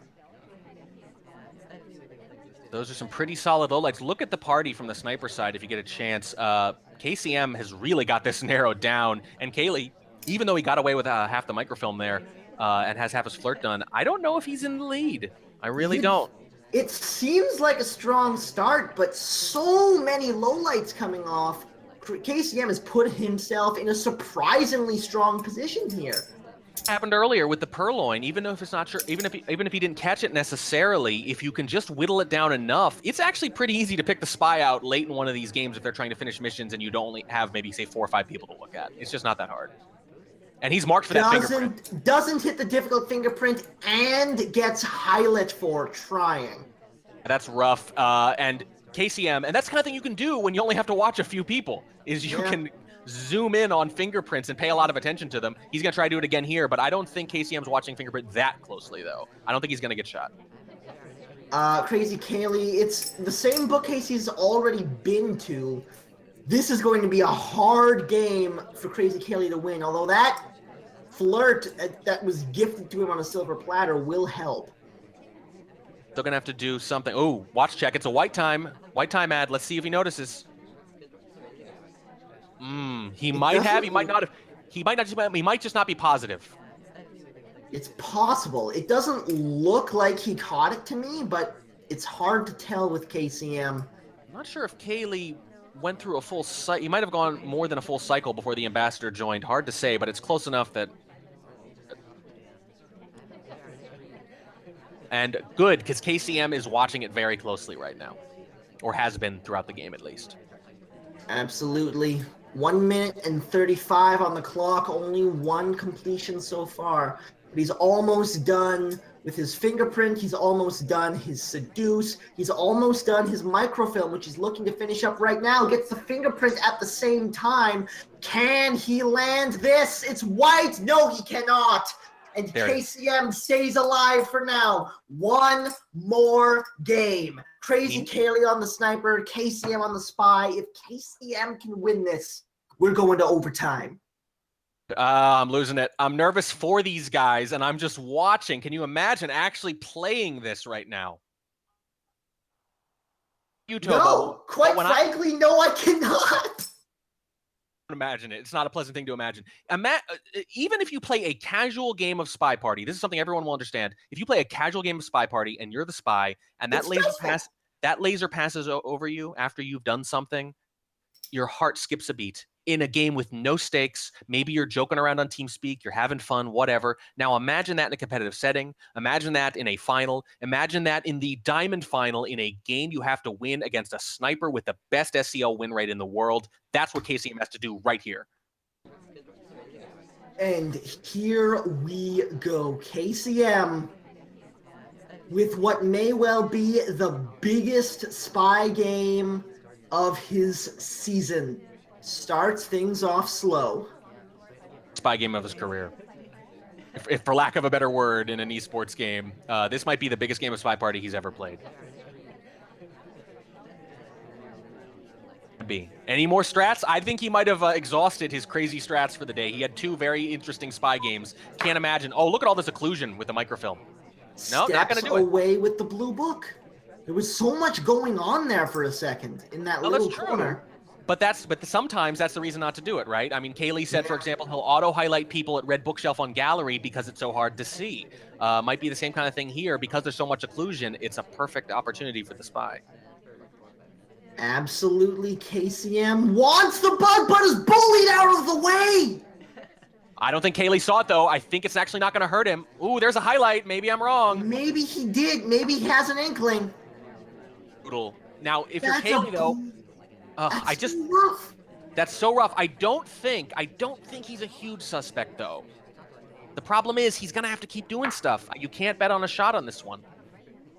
Those are some pretty solid lowlights. Look at the party from the sniper side if you get a chance. KCM has really got this narrowed down, and Kaylee, even though he got away with half the microfilm there and has half his flirt done, I don't know if he's in the lead. I really don't. It seems like a strong start, but so many lowlights coming off. KCM has put himself in a surprisingly strong position here. Happened earlier with the purloin, even if it's not sure, even if he didn't catch it necessarily, if you can just whittle it down enough, it's actually pretty easy to pick the spy out late in one of these games if they're trying to finish missions and you don't only have maybe say 4 or 5 people to look at. It's just not that hard. And he's marked for that fingerprint. Doesn't hit the difficult fingerprint and gets highlight for trying. That's rough. And KCM, and that's the kind of thing you can do when you only have to watch a few people, is you can zoom in on fingerprints and pay a lot of attention to them. He's going to try to do it again here, but I don't think KCM's watching fingerprint that closely, though. I don't think he's going to get shot. Crazy Kaylee, it's the same bookcase he's already been to. This is going to be a hard game for Crazy Kaylee to win, although that flirt that was gifted to him on a silver platter will help. Still going to have to do something. Oh, watch check. It's a white time ad. Let's see if he notices. He might have. He might not have. He might just not be positive. It's possible. It doesn't look like he caught it to me, but it's hard to tell with KCM. I'm not sure if Kaylee went through a full cycle. He might have gone more than a full cycle before the ambassador joined. Hard to say, but it's close enough that. And good, because KCM is watching it very closely right now, or has been throughout the game at least. Absolutely. 1 minute and 35 on the clock. Only one completion so far. But he's almost done with his fingerprint. He's almost done his seduce. He's almost done his microfilm, which he's looking to finish up right now. Gets the fingerprint at the same time. Can he land this? It's white. No, he cannot. And KCM stays alive for now. One more game. Crazy Kaylee on the sniper, KCM on the spy. If KCM can win this, we're going to overtime. I'm losing it. I'm nervous for these guys, and I'm just watching. Can you imagine actually playing this right now? No, quite frankly, no, I cannot. Imagine it. It's not a pleasant thing to imagine. Even if you play a casual game of SpyParty, this is something everyone will understand. If you play a casual game of SpyParty and you're the spy, and that laser passes over you after you've done something, your heart skips a beat. In a game with no stakes, maybe you're joking around on TeamSpeak, you're having fun, whatever. Now imagine that in a competitive setting. Imagine that in a final. Imagine that in the Diamond Final in a game you have to win against a sniper with the best SCL win rate in the world. That's what KCM has to do right here. And here we go. KCM with what may well be the biggest spy game of his season. Starts things off slow. Spy game of his career. If for lack of a better word in an esports game, this might be the biggest game of SpyParty he's ever played. Any more strats? I think he might have exhausted his crazy strats for the day. He had two very interesting spy games. Can't imagine. Oh, look at all this occlusion with the microfilm. No, not gonna do it. Away with the blue book. There was so much going on there for a second in that little corner. But sometimes that's the reason not to do it, right? I mean, Kaylee said, for example, he'll auto-highlight people at Red Bookshelf on Gallery because it's so hard to see. Might be the same kind of thing here. Because there's so much occlusion, it's a perfect opportunity for the spy. Absolutely, KCM wants the bug, but is bullied out of the way! I don't think Kaylee saw it, though. I think it's actually not going to hurt him. Ooh, there's a highlight. Maybe I'm wrong. Maybe he did. Maybe he has an inkling. Brutal. Now, if you're Kaylee, though... rough. That's so rough. I don't think he's a huge suspect, though. The problem is he's going to have to keep doing stuff. You can't bet on a shot on this one.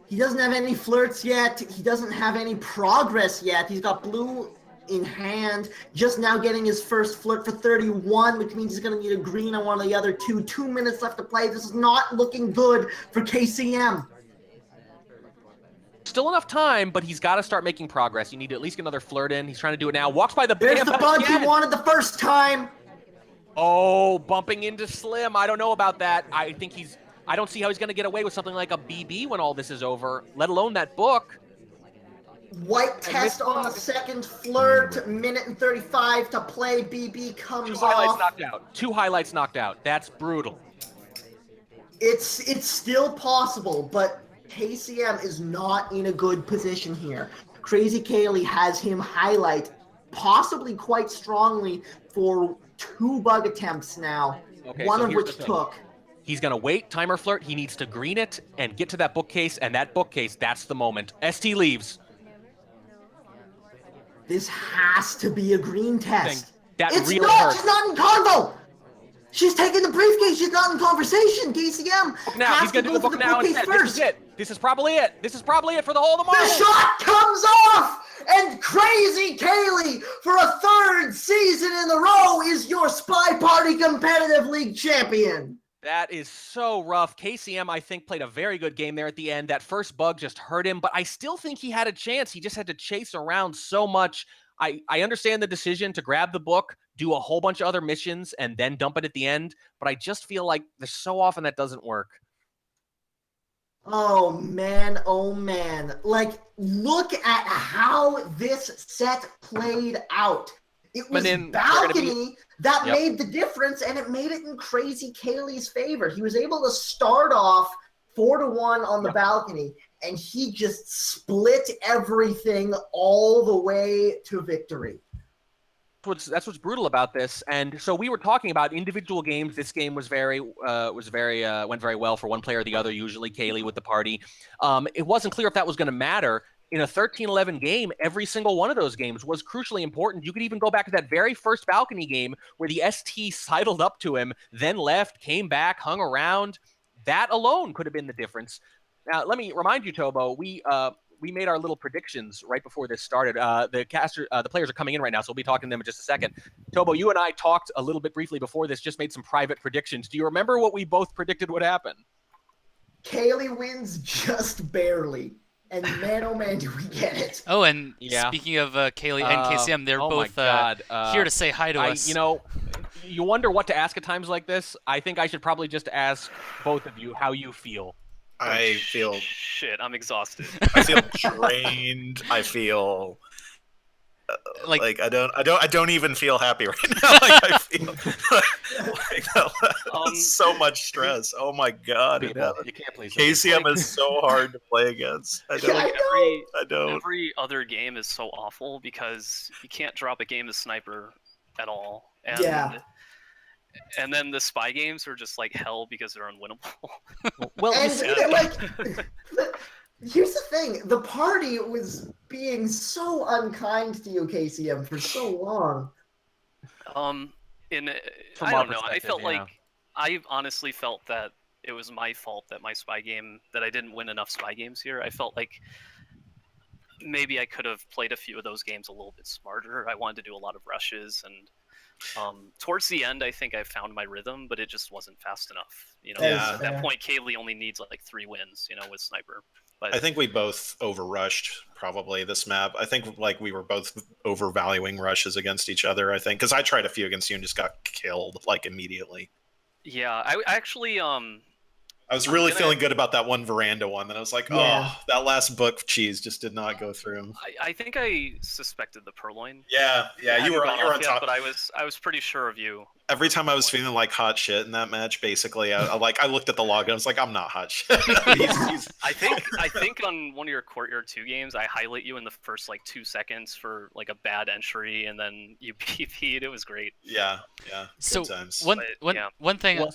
He doesn't have any flirts yet. He doesn't have any progress yet. He's got blue in hand, just now getting his first flirt for 31, which means he's going to need a green on one of the other two. 2 minutes left to play. This is not looking good for KCM. Still enough time, but he's got to start making progress. You need to at least get another flirt in. He's trying to do it now. Walks by the... There's the bug he wanted the first time. Oh, bumping into Slim. I don't know about that. I don't see how he's going to get away with something like a BB when all this is over, let alone that book. White test on the second flirt. Minute and 35 to play. BB comes off. 2 highlights knocked out. 2 highlights knocked out. That's brutal. It's still possible, but KCM is not in a good position here. Crazy Kaylee has him highlight, possibly quite strongly, for 2 bug attempts now, one of which took. He's going to wait, timer flirt. He needs to green it and get to that bookcase, and that bookcase, that's the moment. ST leaves. This has to be a green test. It's really not! hurts. She's not in convo! She's taking the briefcase. She's not in conversation. KCM now he's going to do the book now instead. This is probably it. This is probably it for the whole of the The marbles. shot comes off, and Crazy Kaylee, for a third season in a row, is your SpyParty Competitive League champion. That is so rough. KCM, I think, played a very good game there at the end. That first bug just hurt him, but I still think he had a chance. He just had to chase around so much. I understand the decision to grab the book, do a whole bunch of other missions, and then dump it at the end, but I just feel like there's so often that doesn't work. Oh man, oh man. Like, look at how this set played out. It was balcony that made the difference, and it made it in Crazy Kaylee's favor. He was able to start off 4-1 on the balcony, and he just split everything all the way to victory. That's what's brutal about this. And so we were talking about individual games. This game went very well for one player or the other, usually Kaylee with the party. It wasn't clear if that was going to matter. In a 13-11 game, every single one of those games was crucially important. You could even go back to that very first balcony game where the ST sidled up to him, then left, came back, hung around. That alone could have been the difference. Now, let me remind you, Tobo, we made our little predictions right before this started. The players are coming in right now, so we'll be talking to them in just a second. Tobo, you and I talked a little bit briefly before this, just made some private predictions. Do you remember what we both predicted would happen? Kaylee wins just barely. And man, oh man, do we get it. Oh, and speaking of Kaylee and KCM, they're both here to say hi to us. You know, you wonder what to ask at times like this. I think I should probably just ask both of you how you feel. I feel shit. I'm exhausted. I feel drained. I feel like I don't even feel happy right now. Like I feel like so much stress. Oh my god! You can't play KCM is so hard to play against. Every other game is so awful because you can't drop a game of sniper at all. And then the spy games are just like hell because they're unwinnable. Well, here's the thing: the party was being so unkind to you, KCM, for so long. I don't know. I felt like I honestly felt that it was my fault that my spy game that I didn't win enough spy games here. I felt like maybe I could have played a few of those games a little bit smarter. I wanted to do a lot of rushes and. Towards the end, I think I found my rhythm, but it just wasn't fast enough. You know, at that point, Kaylee only needs like 3 wins. You know, with sniper. But I think we both overrushed probably this map. I think like we were both overvaluing rushes against each other. I think because I tried a few against you and just got killed like immediately. Yeah, I actually I was really feeling good about that one veranda one. Then I was like, oh, that last book cheese just did not go through. I think I suspected the Purloin. Yeah, you were on top. But I was pretty sure of you. Every time I was feeling like hot shit in that match, basically, I looked at the log and I was like, I'm not hot shit. I think on one of your Courtyard 2 games, I highlight you in the first like 2 seconds for like a bad entry, and then you PP'd. It was great. Yeah. So good times. One thing.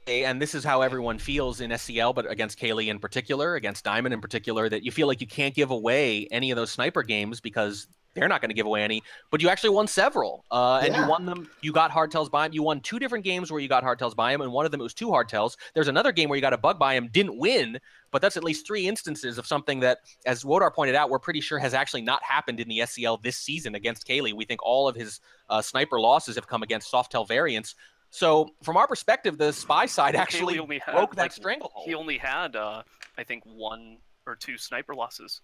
And this is how everyone feels in SCL, but against Kaylee in particular, against Diamond in particular, that you feel like you can't give away any of those sniper games because they're not going to give away any, but you actually won several, and you won them. You got hardtails by him. You won 2 different games where you got hardtails by him, and one of them it was 2 hardtails. There's another game where you got a bug by him, didn't win, but that's at least 3 instances of something that, as Wodar pointed out, we're pretty sure has actually not happened in the SCL this season against Kaylee. We think all of his sniper losses have come against Softail variants. So from our perspective, the spy side actually broke that stranglehold. He only had, I think, 1 or 2 sniper losses.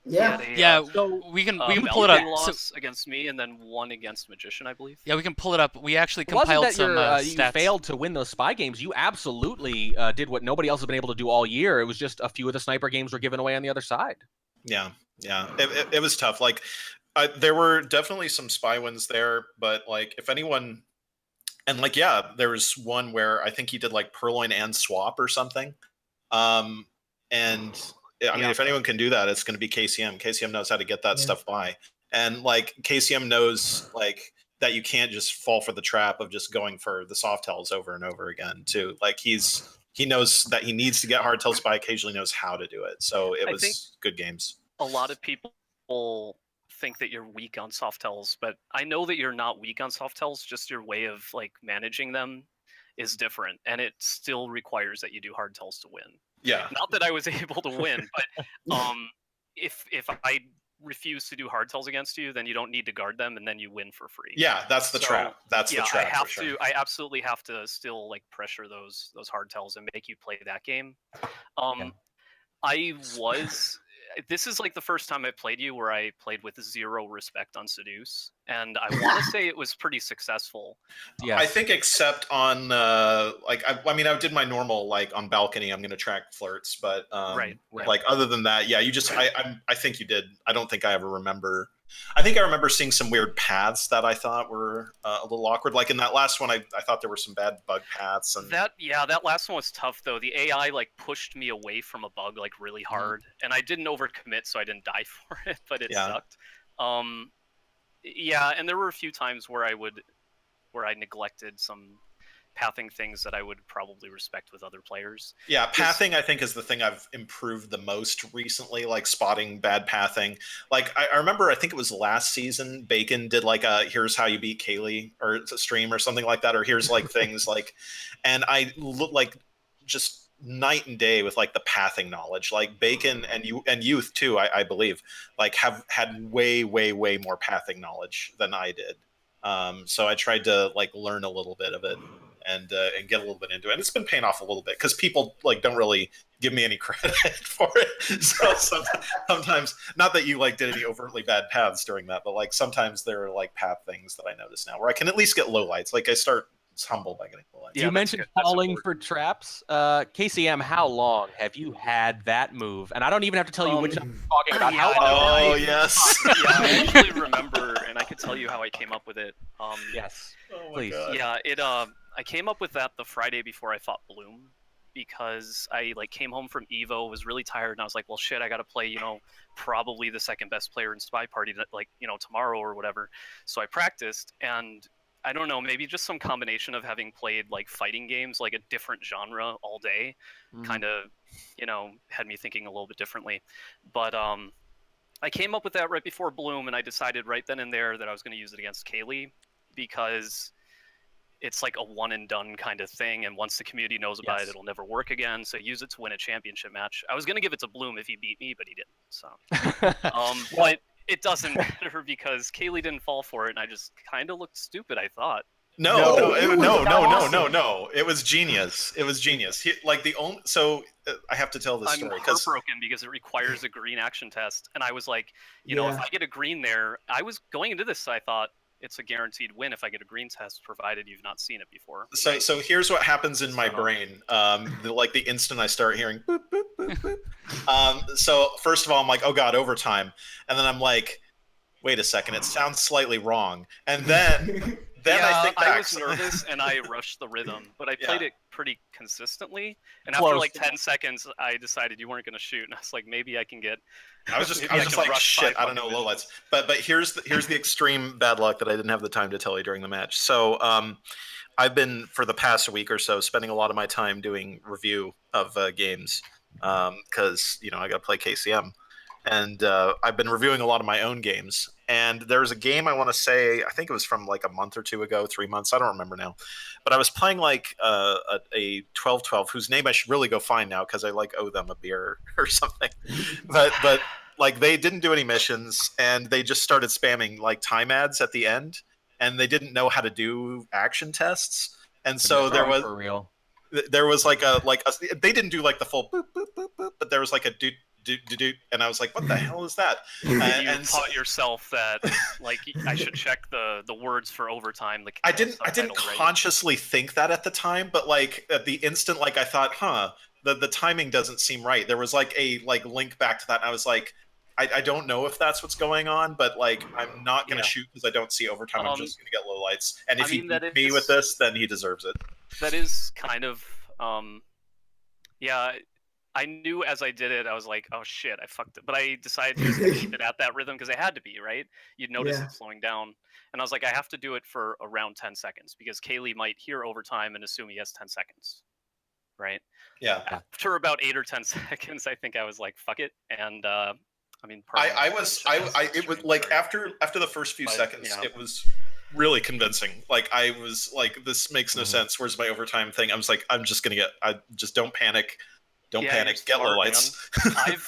Yeah. So we can pull it up. Loss against me, and then 1 against Magician, I believe. Yeah, we can pull it up. We actually compiled some stats. You failed to win those spy games. You absolutely did what nobody else has been able to do all year. It was just a few of the sniper games were given away on the other side. Yeah. It was tough. Like, there were definitely some spy wins there, but like if anyone. And like, there was one where I think he did like Purloin and Swap or something. And I mean, if anyone can do that, it's going to be KCM. KCM knows how to get that stuff by. And like KCM knows like that you can't just fall for the trap of just going for the soft tells over and over again too. Like he knows that he needs to get hard tells by, occasionally knows how to do it. So it was good games. A lot of people think that you're weak on soft tells, but I know that you're not weak on soft tells, just your way of like managing them is different, and it still requires that you do hard tells to win. Yeah. Not that I was able to win, but if I refuse to do hardtails against you, then you don't need to guard them, and then you win for free. Yeah, that's the trap. That's the trap. I have for sure. to. I absolutely have to still like pressure those hardtails and make you play that game. I was. This is like the first time I played you where I played with zero respect on Seduce, and I want to say it was pretty successful. Yeah, I think except on like I mean I did my normal like on balcony I'm gonna track flirts, but Right. like other than that, yeah, you just I think you did. I don't think I ever remember. I think I remember seeing some weird paths that I thought were a little awkward. Like in that last one, I thought there were some bad bug paths. And that last one was tough though. The AI like pushed me away from a bug like really hard, and I didn't overcommit, so I didn't die for it, but it sucked. Yeah, and there were a few times where I neglected some pathing things that I would probably respect with other players. Yeah, pathing I think is the thing I've improved the most recently, like spotting bad pathing. Like I remember, I think it was last season, Bacon did like a here's how you beat Kaylee or a stream or something like that, or here's like things like, and I look like just night and day with like the pathing knowledge. Like Bacon and Youth too, I believe, like have had way more pathing knowledge than I did. So I tried to like learn a little bit of it and get a little bit into it. And it's been paying off a little bit because people like don't really give me any credit for it. So sometimes, not that you like did any overtly bad paths during that, but like sometimes there are like path things that I notice now where I can at least get lowlights. Like I start humble by getting lowlights. You mentioned falling for traps. KCM, how long have you had that move? And I don't even have to tell you which I'm talking about. Yeah, oh, yes. Yeah, I actually remember, and I could tell you how I came up with it. Yes, Oh my please. God. Yeah, I came up with that the Friday before I fought Bloom because I like came home from Evo, was really tired, and I was like, well, shit, I got to play, probably the second best player in SpyParty, like, tomorrow or whatever. So I practiced, and I don't know, maybe just some combination of having played like fighting games, like a different genre all day, kind of, had me thinking a little bit differently. But I came up with that right before Bloom, and I decided right then and there that I was going to use it against Kaylee because it's like a one and done kind of thing, and once the community knows about it, it'll never work again. So use it to win a championship match. I was going to give it to Bloom if he beat me, but he didn't. So, but it doesn't matter because Kaylee didn't fall for it, and I just kind of looked stupid, I thought. No. It was genius. It was genius. I have to tell this story. I'm heartbroken because it requires a green action test, and I was like, if I get a green there, I was going into this, I thought it's a guaranteed win if I get a green test, provided you've not seen it before. So here's what happens in my brain. The instant I start hearing boop, boop, boop, boop. So first of all, I'm like, oh God, overtime. And then I'm like, wait a second, it sounds slightly wrong. And then I think back. I was nervous and I rushed the rhythm, but I played it pretty consistently. And after like 10 seconds, I decided you weren't going to shoot. And I was like, maybe I can get... I was just like, shit, I don't know, lowlights. But here's the extreme bad luck that I didn't have the time to tell you during the match. So I've been, for the past week or so, spending a lot of my time doing review of games because, I got to play KCM. And I've been reviewing a lot of my own games. And there's a game I want to say, I think it was from like a month or two ago, 3 months, I don't remember now. But I was playing like a 12-12 whose name I should really go find now because I like owe them a beer or something. But like they didn't do any missions and they just started spamming like time ads at the end, and they didn't know how to do action tests. And so there was for real. There was like a they didn't do like the full boop boop boop boop, but there was like a do, and I was like, what the hell is that? And taught yourself that like I should check the words for overtime. Like I didn't consciously think that at the time, but like at the instant, like I thought, the timing doesn't seem right. There was like a link back to that, and I was like, I don't know if that's what's going on, but like I'm not gonna shoot because I don't see overtime. I'm just gonna get low lights, and if he beat me with this, then he deserves it. That is kind of I knew as I did it, I was like, oh shit, I fucked it. But I decided to just keep it at that rhythm because it had to be, right? You'd notice it slowing down. And I was like, I have to do it for around 10 seconds because Kaylee might hear overtime and assume he has 10 seconds, right? Yeah. After about 8 or 10 seconds, I think I was like, fuck it. And it was like after the first few seconds, it was really convincing. Like I was like, this makes no sense. Where's my overtime thing? I was like, I just don't panic. Don't panic. Get low lights.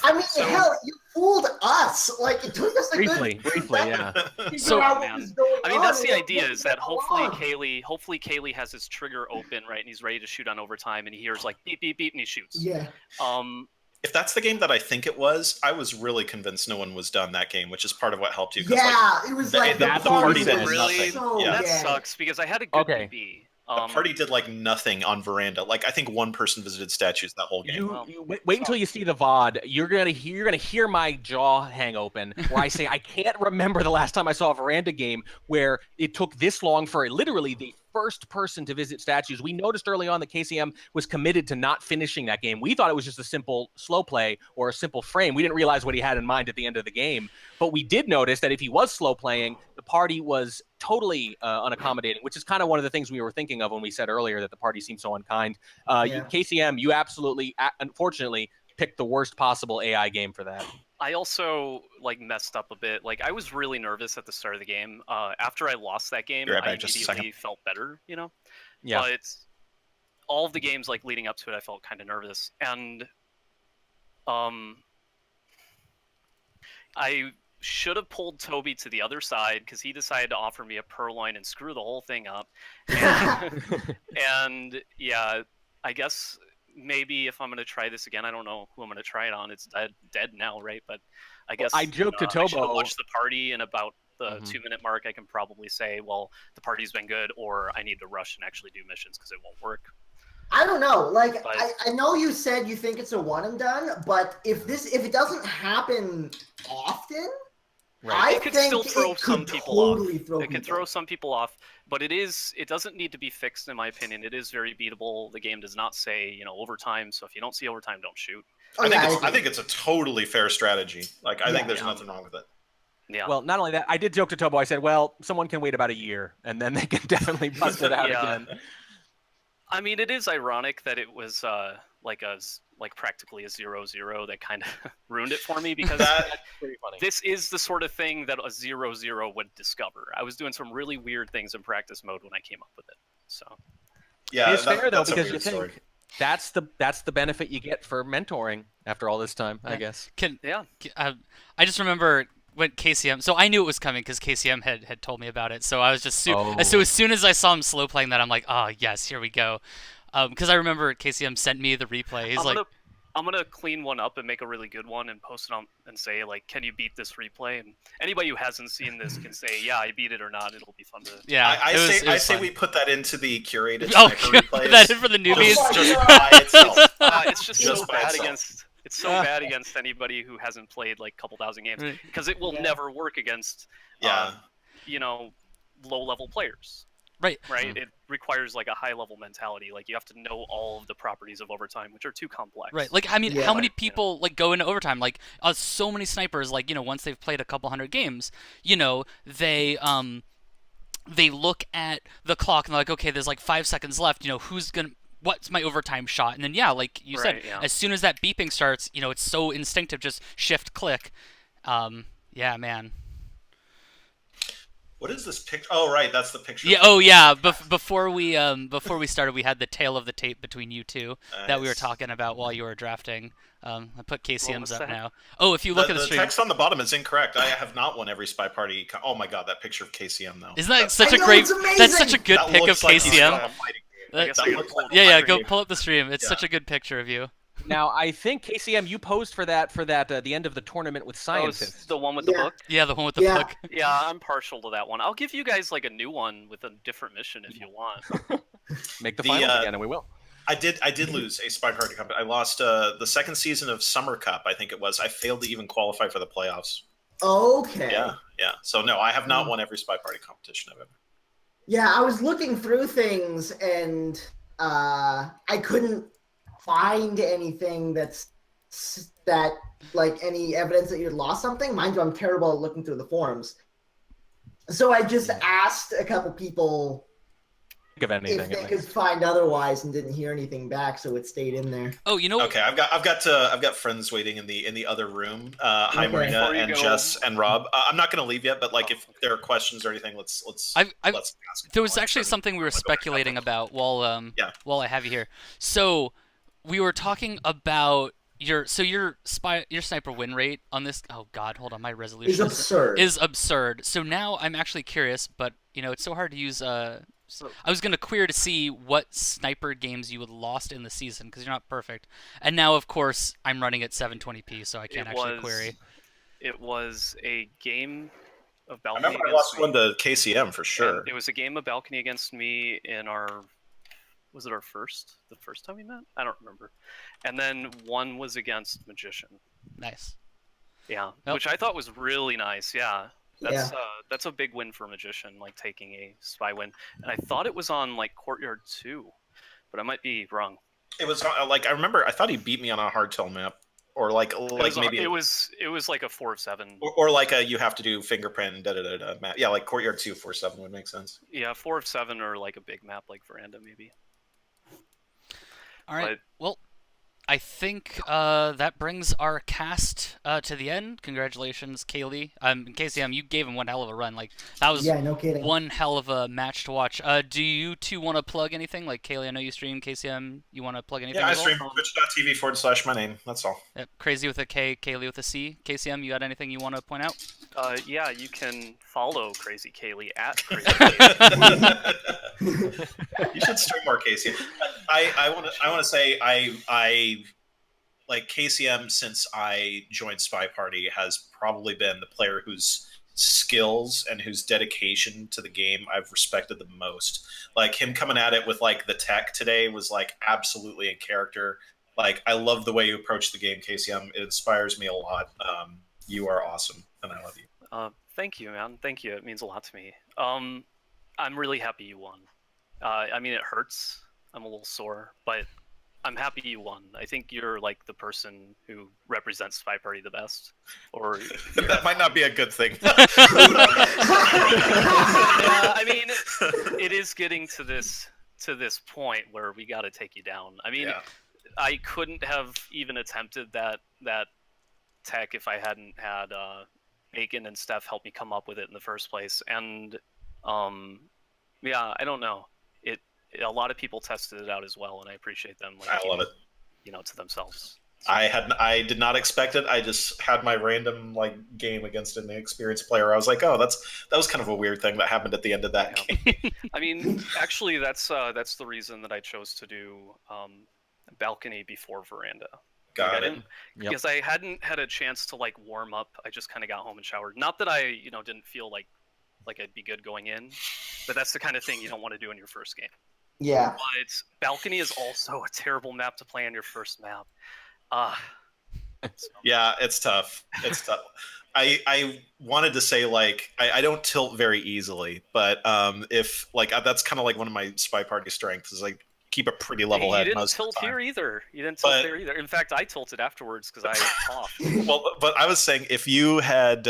I mean, hell, you fooled us. Like, it took us a briefly, yeah. So, I mean, that's the idea, is that hopefully Kaylee has his trigger open, right, and he's ready to shoot on overtime, and he hears like beep, beep, beep, and he shoots. Yeah. If that's the game that I think it was, I was really convinced no one was done that game, which is part of what helped you. Yeah, it was like the party did really. nothing. That sucks because I had a good DB. The party did like nothing on Veranda. Like I think one person visited statues that whole game. You wait until you see the VOD. You're gonna hear my jaw hang open where I say I can't remember the last time I saw a Veranda game where it took this long for literally the first person to visit statues. We noticed early on that KCM was committed to not finishing that game. We thought it was just a simple slow play or a simple frame. We didn't realize what he had in mind at the end of the game. But we did notice that if he was slow playing, the party was totally unaccommodating, which is kind of one of the things we were thinking of when we said earlier that the party seemed so unkind. KCM, you absolutely, unfortunately, picked the worst possible AI game for that. I also like messed up a bit. Like I was really nervous at the start of the game. After I lost that game, I immediately felt better, you know? Yeah. But all of the games like leading up to it, I felt kind of nervous. And I should have pulled Toby to the other side because he decided to offer me a purloin and screw the whole thing up. And yeah, I guess maybe if I'm going to try this again, I don't know who I'm going to try it on. It's dead now, right? But I guess I joked to Tobo. I should have watched the party, and about the 2-minute mark, I can probably say, well, the party's been good, or I need to rush and actually do missions because it won't work. I don't know. Like, I know you said you think it's a one and done, but if it doesn't happen often, right. It could still throw some people off. It could throw some people off, but it doesn't need to be fixed, in my opinion. It is very beatable. The game does not say, overtime, so if you don't see overtime, don't shoot. I think it's a totally fair strategy. Like, I think there's nothing wrong with it. Yeah. Well, not only that, I did joke to Tobo. I said, well, someone can wait about a year, and then they can definitely bust it out again. I mean, it is ironic that it was like practically a 0-0 that kind of ruined it for me, because this is the sort of thing that a 0-0 would discover. I was doing some really weird things in practice mode when I came up with it. So yeah, it's fair though, because you think that's the benefit you get for mentoring after all this time, I guess. I just remember when KCM, so I knew it was coming because KCM had told me about it. So I was just so as soon as I saw him slow playing that, I'm like, oh yes, here we go. Because I remember KCM sent me the replay. He's I'm gonna clean one up and make a really good one and post it on and say, like, can you beat this replay? And anybody who hasn't seen this can say, yeah, I beat it or not. It'll be fun to. Yeah, I say we put that into the curated replays. That in for the newbies. Just by itself. It's just so bad against. It's so bad against anybody who hasn't played like a couple thousand games, because it will never work against, low-level players. Right. It requires like a high-level mentality. Like you have to know all of the properties of overtime, which are too complex. Right. Like I mean, how many people like go into overtime? Like so many snipers, like once they've played a couple hundred games, they look at the clock and they're like, okay, there's like 5 seconds left. What's my overtime shot? And then like you said, as soon as that beeping starts, it's so instinctive, just shift click. Yeah, man. What is this picture? Oh, right, that's the picture. Yeah. Oh, yeah. Before we started, we had the tail of the tape between you two that we were talking about while you were drafting. I put KCM's up now. Oh, if you look at the stream, the text on the bottom is incorrect. I have not won every Spy Party. Oh my god, that picture of KCM though. Isn't that such a great? That's such a good pic of KCM. Go pull up the stream. It's such a good picture of you. Now, I think KCM, you posed for that the end of the tournament with scientists. The one with the book? Yeah, the one with the book. Yeah, I'm partial to that one. I'll give you guys like a new one with a different mission if you want. Make the finals again, and we will. I did lose a Spy Party competition. I lost the second season of Summer Cup, I think it was. I failed to even qualify for the playoffs. Okay. Yeah. So no, I have not won every Spy Party competition I've ever. Yeah, I was looking through things and I couldn't find anything that like any evidence that you'd lost something. Mind you, I'm terrible at looking through the forums. So I just asked a couple people of anything, if they could find otherwise, and didn't hear anything back, so it stayed in there. Oh, Okay, I've got friends waiting in the other room. Hi, Marina and Jess and Rob. I'm not going to leave yet, but like if there are questions or anything, let's ask. There was actually something we were speculating about while I have you here. So we were talking about your sniper win rate on this. Oh God, hold on, my resolution Is absurd. is absurd. So now I'm actually curious, but it's so hard to use. I was gonna query to see what sniper games you had lost in the season because you're not perfect. And now, of course, I'm running at 720p, so I can't actually query. It was a game of I balcony. remember I lost one to KCM for sure. And it was a game of balcony against me in our. Was it the first time we met? I don't remember. And then one was against Magician. Nice. Yeah, Nope. which I thought was really nice. Yeah, Yeah. That's a big win for Magician, like taking a spy win. And I thought it was on like Courtyard 2, but I might be wrong. It was like I remember. I thought he beat me on a hardtail map, or like maybe it was like a 4 of 7, or like a you have to do fingerprint and map. Yeah, like Courtyard 2, 4-7 would make sense. Yeah, 4 of 7 or like a big map like Veranda maybe. All right. Well, I think that brings our cast to the end. Congratulations, Kaylee. KCM, you gave him one hell of a run. Like that was Yeah, no kidding. one hell of a match to watch. Do you two want to plug anything? Like Kaylee, I know you stream. KCM, you want to plug anything? Yeah, I stream twitch.tv/my name. That's all. Yep. Crazy with a K, Kaylee with a C. KCM, you got anything you want to point out? Yeah, you can follow Crazy Kaylee at Crazy Kaylee. You should stream more KCM. I want to say I like KCM since I joined SpyParty has probably been the player whose skills and whose dedication to the game I've respected the most. Like him coming at it with like the tech today was like absolutely in character. Like I love the way you approach the game, KCM. It inspires me a lot. You are awesome, and I love you. Thank you, man. Thank you. It means a lot to me. I'm really happy you won. I mean, it hurts. I'm a little sore, but I'm happy you won. I think you're like the person who represents SpyParty the best. Or that might not be a good thing. I mean, it is getting to this point where we got to take you down. I mean, Yeah. I couldn't have even attempted that tech if I hadn't had Bacon and Steph help me come up with it in the first place. And yeah, I don't know. A lot of people tested it out as well, and I appreciate them. Like, I love it. To themselves. So. I did not expect it. I just had my random like game against an inexperienced player. I was like, oh, that was kind of a weird thing that happened at the end of that game. I mean, actually, that's the reason that I chose to do balcony before Veranda. Got it. Because I hadn't had a chance to like warm up. I just kind of got home and showered. Not that I didn't feel like I'd be good going in, but that's the kind of thing you don't want to do in your first game. Yeah. But balcony is also a terrible map to play on your first map. Yeah, it's tough. It's tough. I wanted to say like I don't tilt very easily, but if like that's kind of like one of my SpyParty strengths is like keep a pretty level head. You didn't most tilt of the time. here either. You didn't tilt there either. In fact, I tilted afterwards because I coughed. Well, but I was saying if you had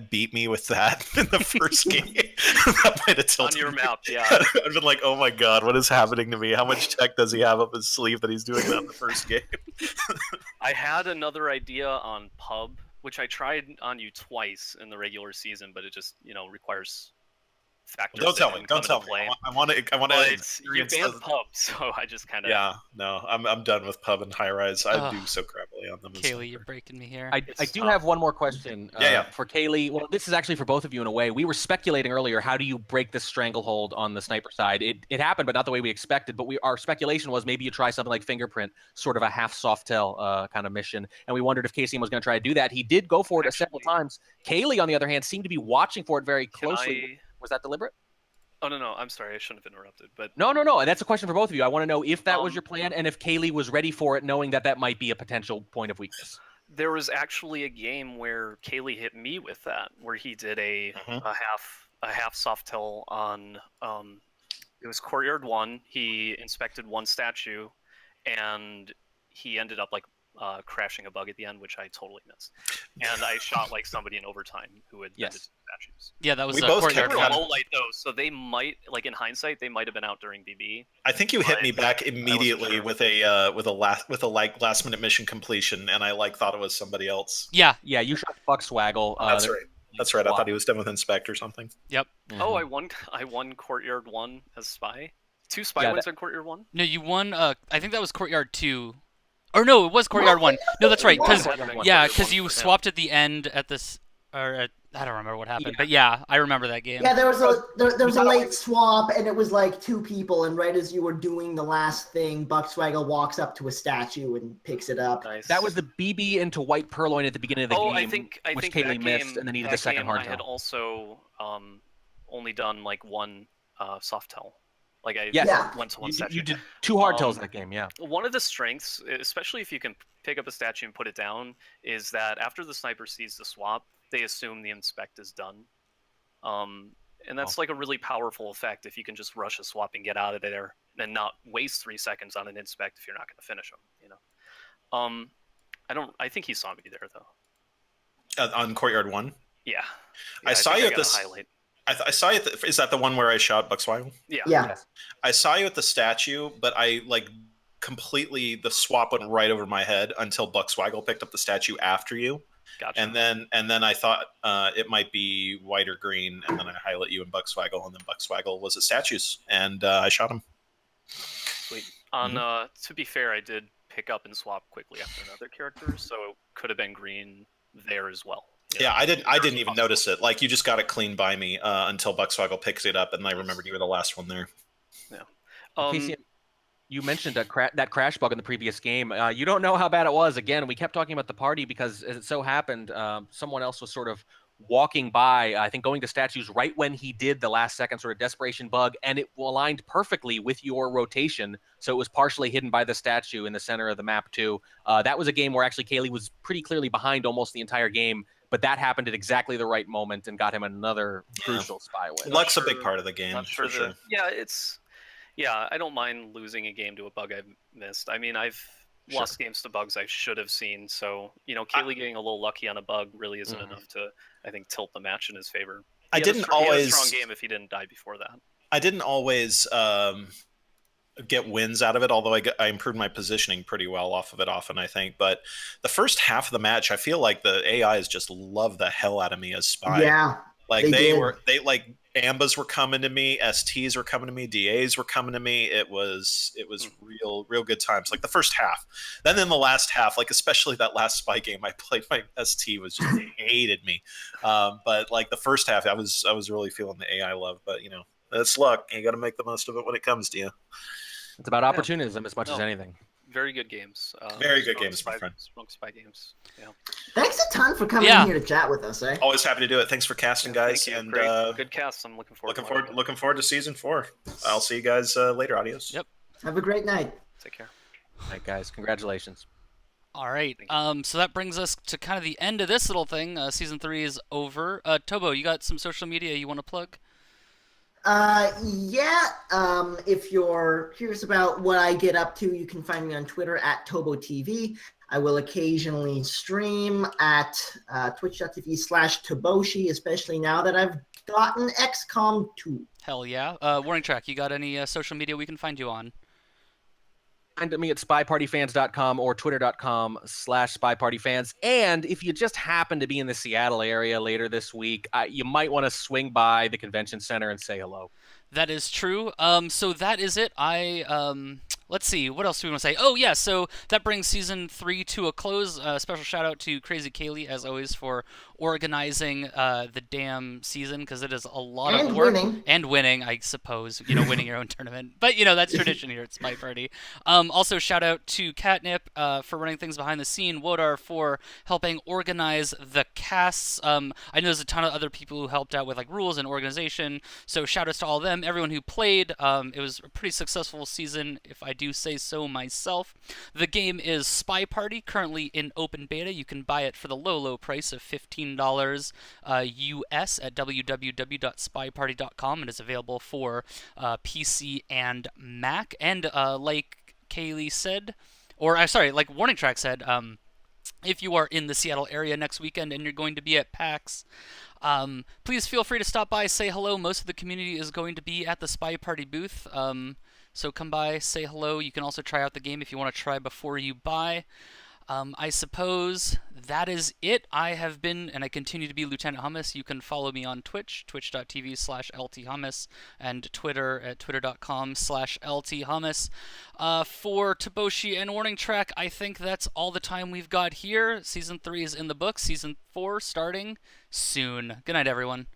beat me with that in the first game, that might have tilted on your me. map. Yeah, I've been like, oh my god, what is happening to me? How much tech does he have up his sleeve that he's doing that in the first game? I had another idea on pub, which I tried on you twice in the regular season, but it just requires factors. Don't tell me. Don't tell me. I want to. You banned pub, so I just kind of. Yeah, no, I'm done with pub and high rise. I do so crappily on them. Kaylee, you're breaking me here. I do have one more question for Kaylee. Well, this is actually for both of you in a way. We were speculating earlier, how do you break this stranglehold on the sniper side? It happened, but not the way we expected. But our speculation was maybe you try something like fingerprint, sort of a half soft tail kind of mission. And we wondered if KCM was going to try to do that. He did go for it several times. Kaylee, on the other hand, seemed to be watching for it very closely. Was that deliberate? Oh, no. I'm sorry. I shouldn't have interrupted. But No. That's a question for both of you. I want to know if that was your plan and if Kaylee was ready for it, knowing that might be a potential point of weakness. There was actually a game where Kaylee hit me with that, where he did a half soft tail on it was Courtyard 1. He inspected one statue, and he ended up like crashing a bug at the end, which I totally missed. And I shot like somebody in overtime who had ended statues. Yeah, that was we both They were low light though, so they might, like in hindsight, they might have been out during BB. I think you hit me back immediately with a last minute mission completion, and I thought it was somebody else. Yeah, you shot Fuck Swaggle. That's right. That's right. I thought he was done with Inspect or something. Yep. Oh, I won Courtyard 1 as spy. 2 spy wins on Courtyard 1? No, you won. I think that was Courtyard 2. Or no, it was Courtyard 1. No, that's right. Because you swapped at the end at this. I don't remember what happened, but yeah, I remember that game. Yeah, there was a late swap, and it was like 2 people, and right as you were doing the last thing, Buckswaggle walks up to a statue and picks it up. Nice. That was the BB into white purloin at the beginning of the game, I think Kaylee missed, and then needed the second hardtail. I had also only done like 1 softail. Like I went to 1 statue. You did 2 hardtails that game, yeah. One of the strengths, especially if you can pick up a statue and put it down, is that after the sniper sees the swap, they assume the inspect is done. And that's like a really powerful effect if you can just rush a swap and get out of there and not waste 3 seconds on an inspect if you're not going to finish them, I think he saw me there though. On Courtyard 1? Yeah. I saw you at this highlight. I saw you is that the one where I shot Buckswaggle? Yeah. Yes. I saw you at the statue, but I completely the swap went right over my head until Buckswaggle picked up the statue after you. Gotcha. And then I thought it might be white or green, and then I highlight you and Buckswaggle, and then Buckswaggle was at statues, and I shot him. Sweet. To be fair, I did pick up and swap quickly after another character, so it could have been green there as well. Yeah, I didn't even notice it. Like, you just got it clean by me until Buckswaggle picks it up, and I remembered you were the last one there. Yeah. Casey, you mentioned that crash bug in the previous game. You don't know how bad it was. Again, we kept talking about the party because, as it so happened, someone else was sort of walking by, I think going to statues right when he did the last second sort of desperation bug, and it aligned perfectly with your rotation, so it was partially hidden by the statue in the center of the map too. That was a game where actually Kaylee was pretty clearly behind almost the entire game, but that happened at exactly the right moment and got him another crucial spy win. Luck's a big part of the game, for sure. Yeah, I don't mind losing a game to a bug I've missed. I mean, I've lost games to bugs I should have seen, so, Kaylee getting a little lucky on a bug really isn't enough to, I think, tilt the match in his favor. He had a strong game if he didn't die before that. I didn't always get wins out of it, although I improved my positioning pretty well off of it often, I think. But the first half of the match, I feel like the AIs just love the hell out of me as spy. Yeah. Like Ambas were coming to me, STs were coming to me, DAs were coming to me. It was real good times. Like the first half. Then in the last half, like especially that last spy game I played, my ST was just hated me. But like the first half, I was really feeling the AI love. But that's luck. You got to make the most of it when it comes to you. It's about opportunism as much as anything. Very good games. Very good games, my friend. Strong spy games. Yeah. Thanks a ton for coming in here to chat with us. Always happy to do it. Thanks for casting, guys. Thank you. And great. Good cast. I'm looking forward to season 4. I'll see you guys later. Adios. Yep. Have a great night. Take care. All right, guys. Congratulations. All right. So that brings us to kind of the end of this little thing. Season 3 is over. Tobo, you got some social media you want to plug? If you're curious about what I get up to, you can find me on Twitter at ToboTV. I will occasionally stream at twitch.tv/Toboshi, especially now that I've gotten XCOM 2. Hell yeah. Warning Track, you got any social media we can find you on? Find me at SpyPartyFans.com or Twitter.com/SpyPartyFans. And if you just happen to be in the Seattle area later this week, you might want to swing by the convention center and say hello. That is true. So that is it. Let's see. What else do we want to say? Oh, yeah. So that brings season 3 to a close. Special shout out to Crazy Kaylee, as always, for organizing the damn season, because it is a lot of work. And winning, I suppose. Winning your own tournament. But, that's tradition here at SpyParty. Also, shout out to Catnip for running things behind the scene. Wodar for helping organize the casts. I know there's a ton of other people who helped out with rules and organization. So shout outs to all of them. Everyone who played. It was a pretty successful season, if I do say so myself. The game is SpyParty, currently in open beta. You can buy it for the low price of $15 US at www.spyparty.com. It is available for PC and Mac. And like Kaylee said, like Warning Track said, if you are in the Seattle area next weekend and you're going to be at PAX, please feel free to stop by, say hello. Most of the community is going to be at the SpyParty booth. So come by, say hello. You can also try out the game if you want to try before you buy. I suppose that is it. I have been, and I continue to be Lieutenant Hummus. You can follow me on Twitch, twitch.tv/LTHummus, and Twitter at twitter.com/LTHummus. For Toboshi and Warning Track, I think that's all the time we've got here. Season 3 is in the books. Season 4 starting soon. Good night, everyone.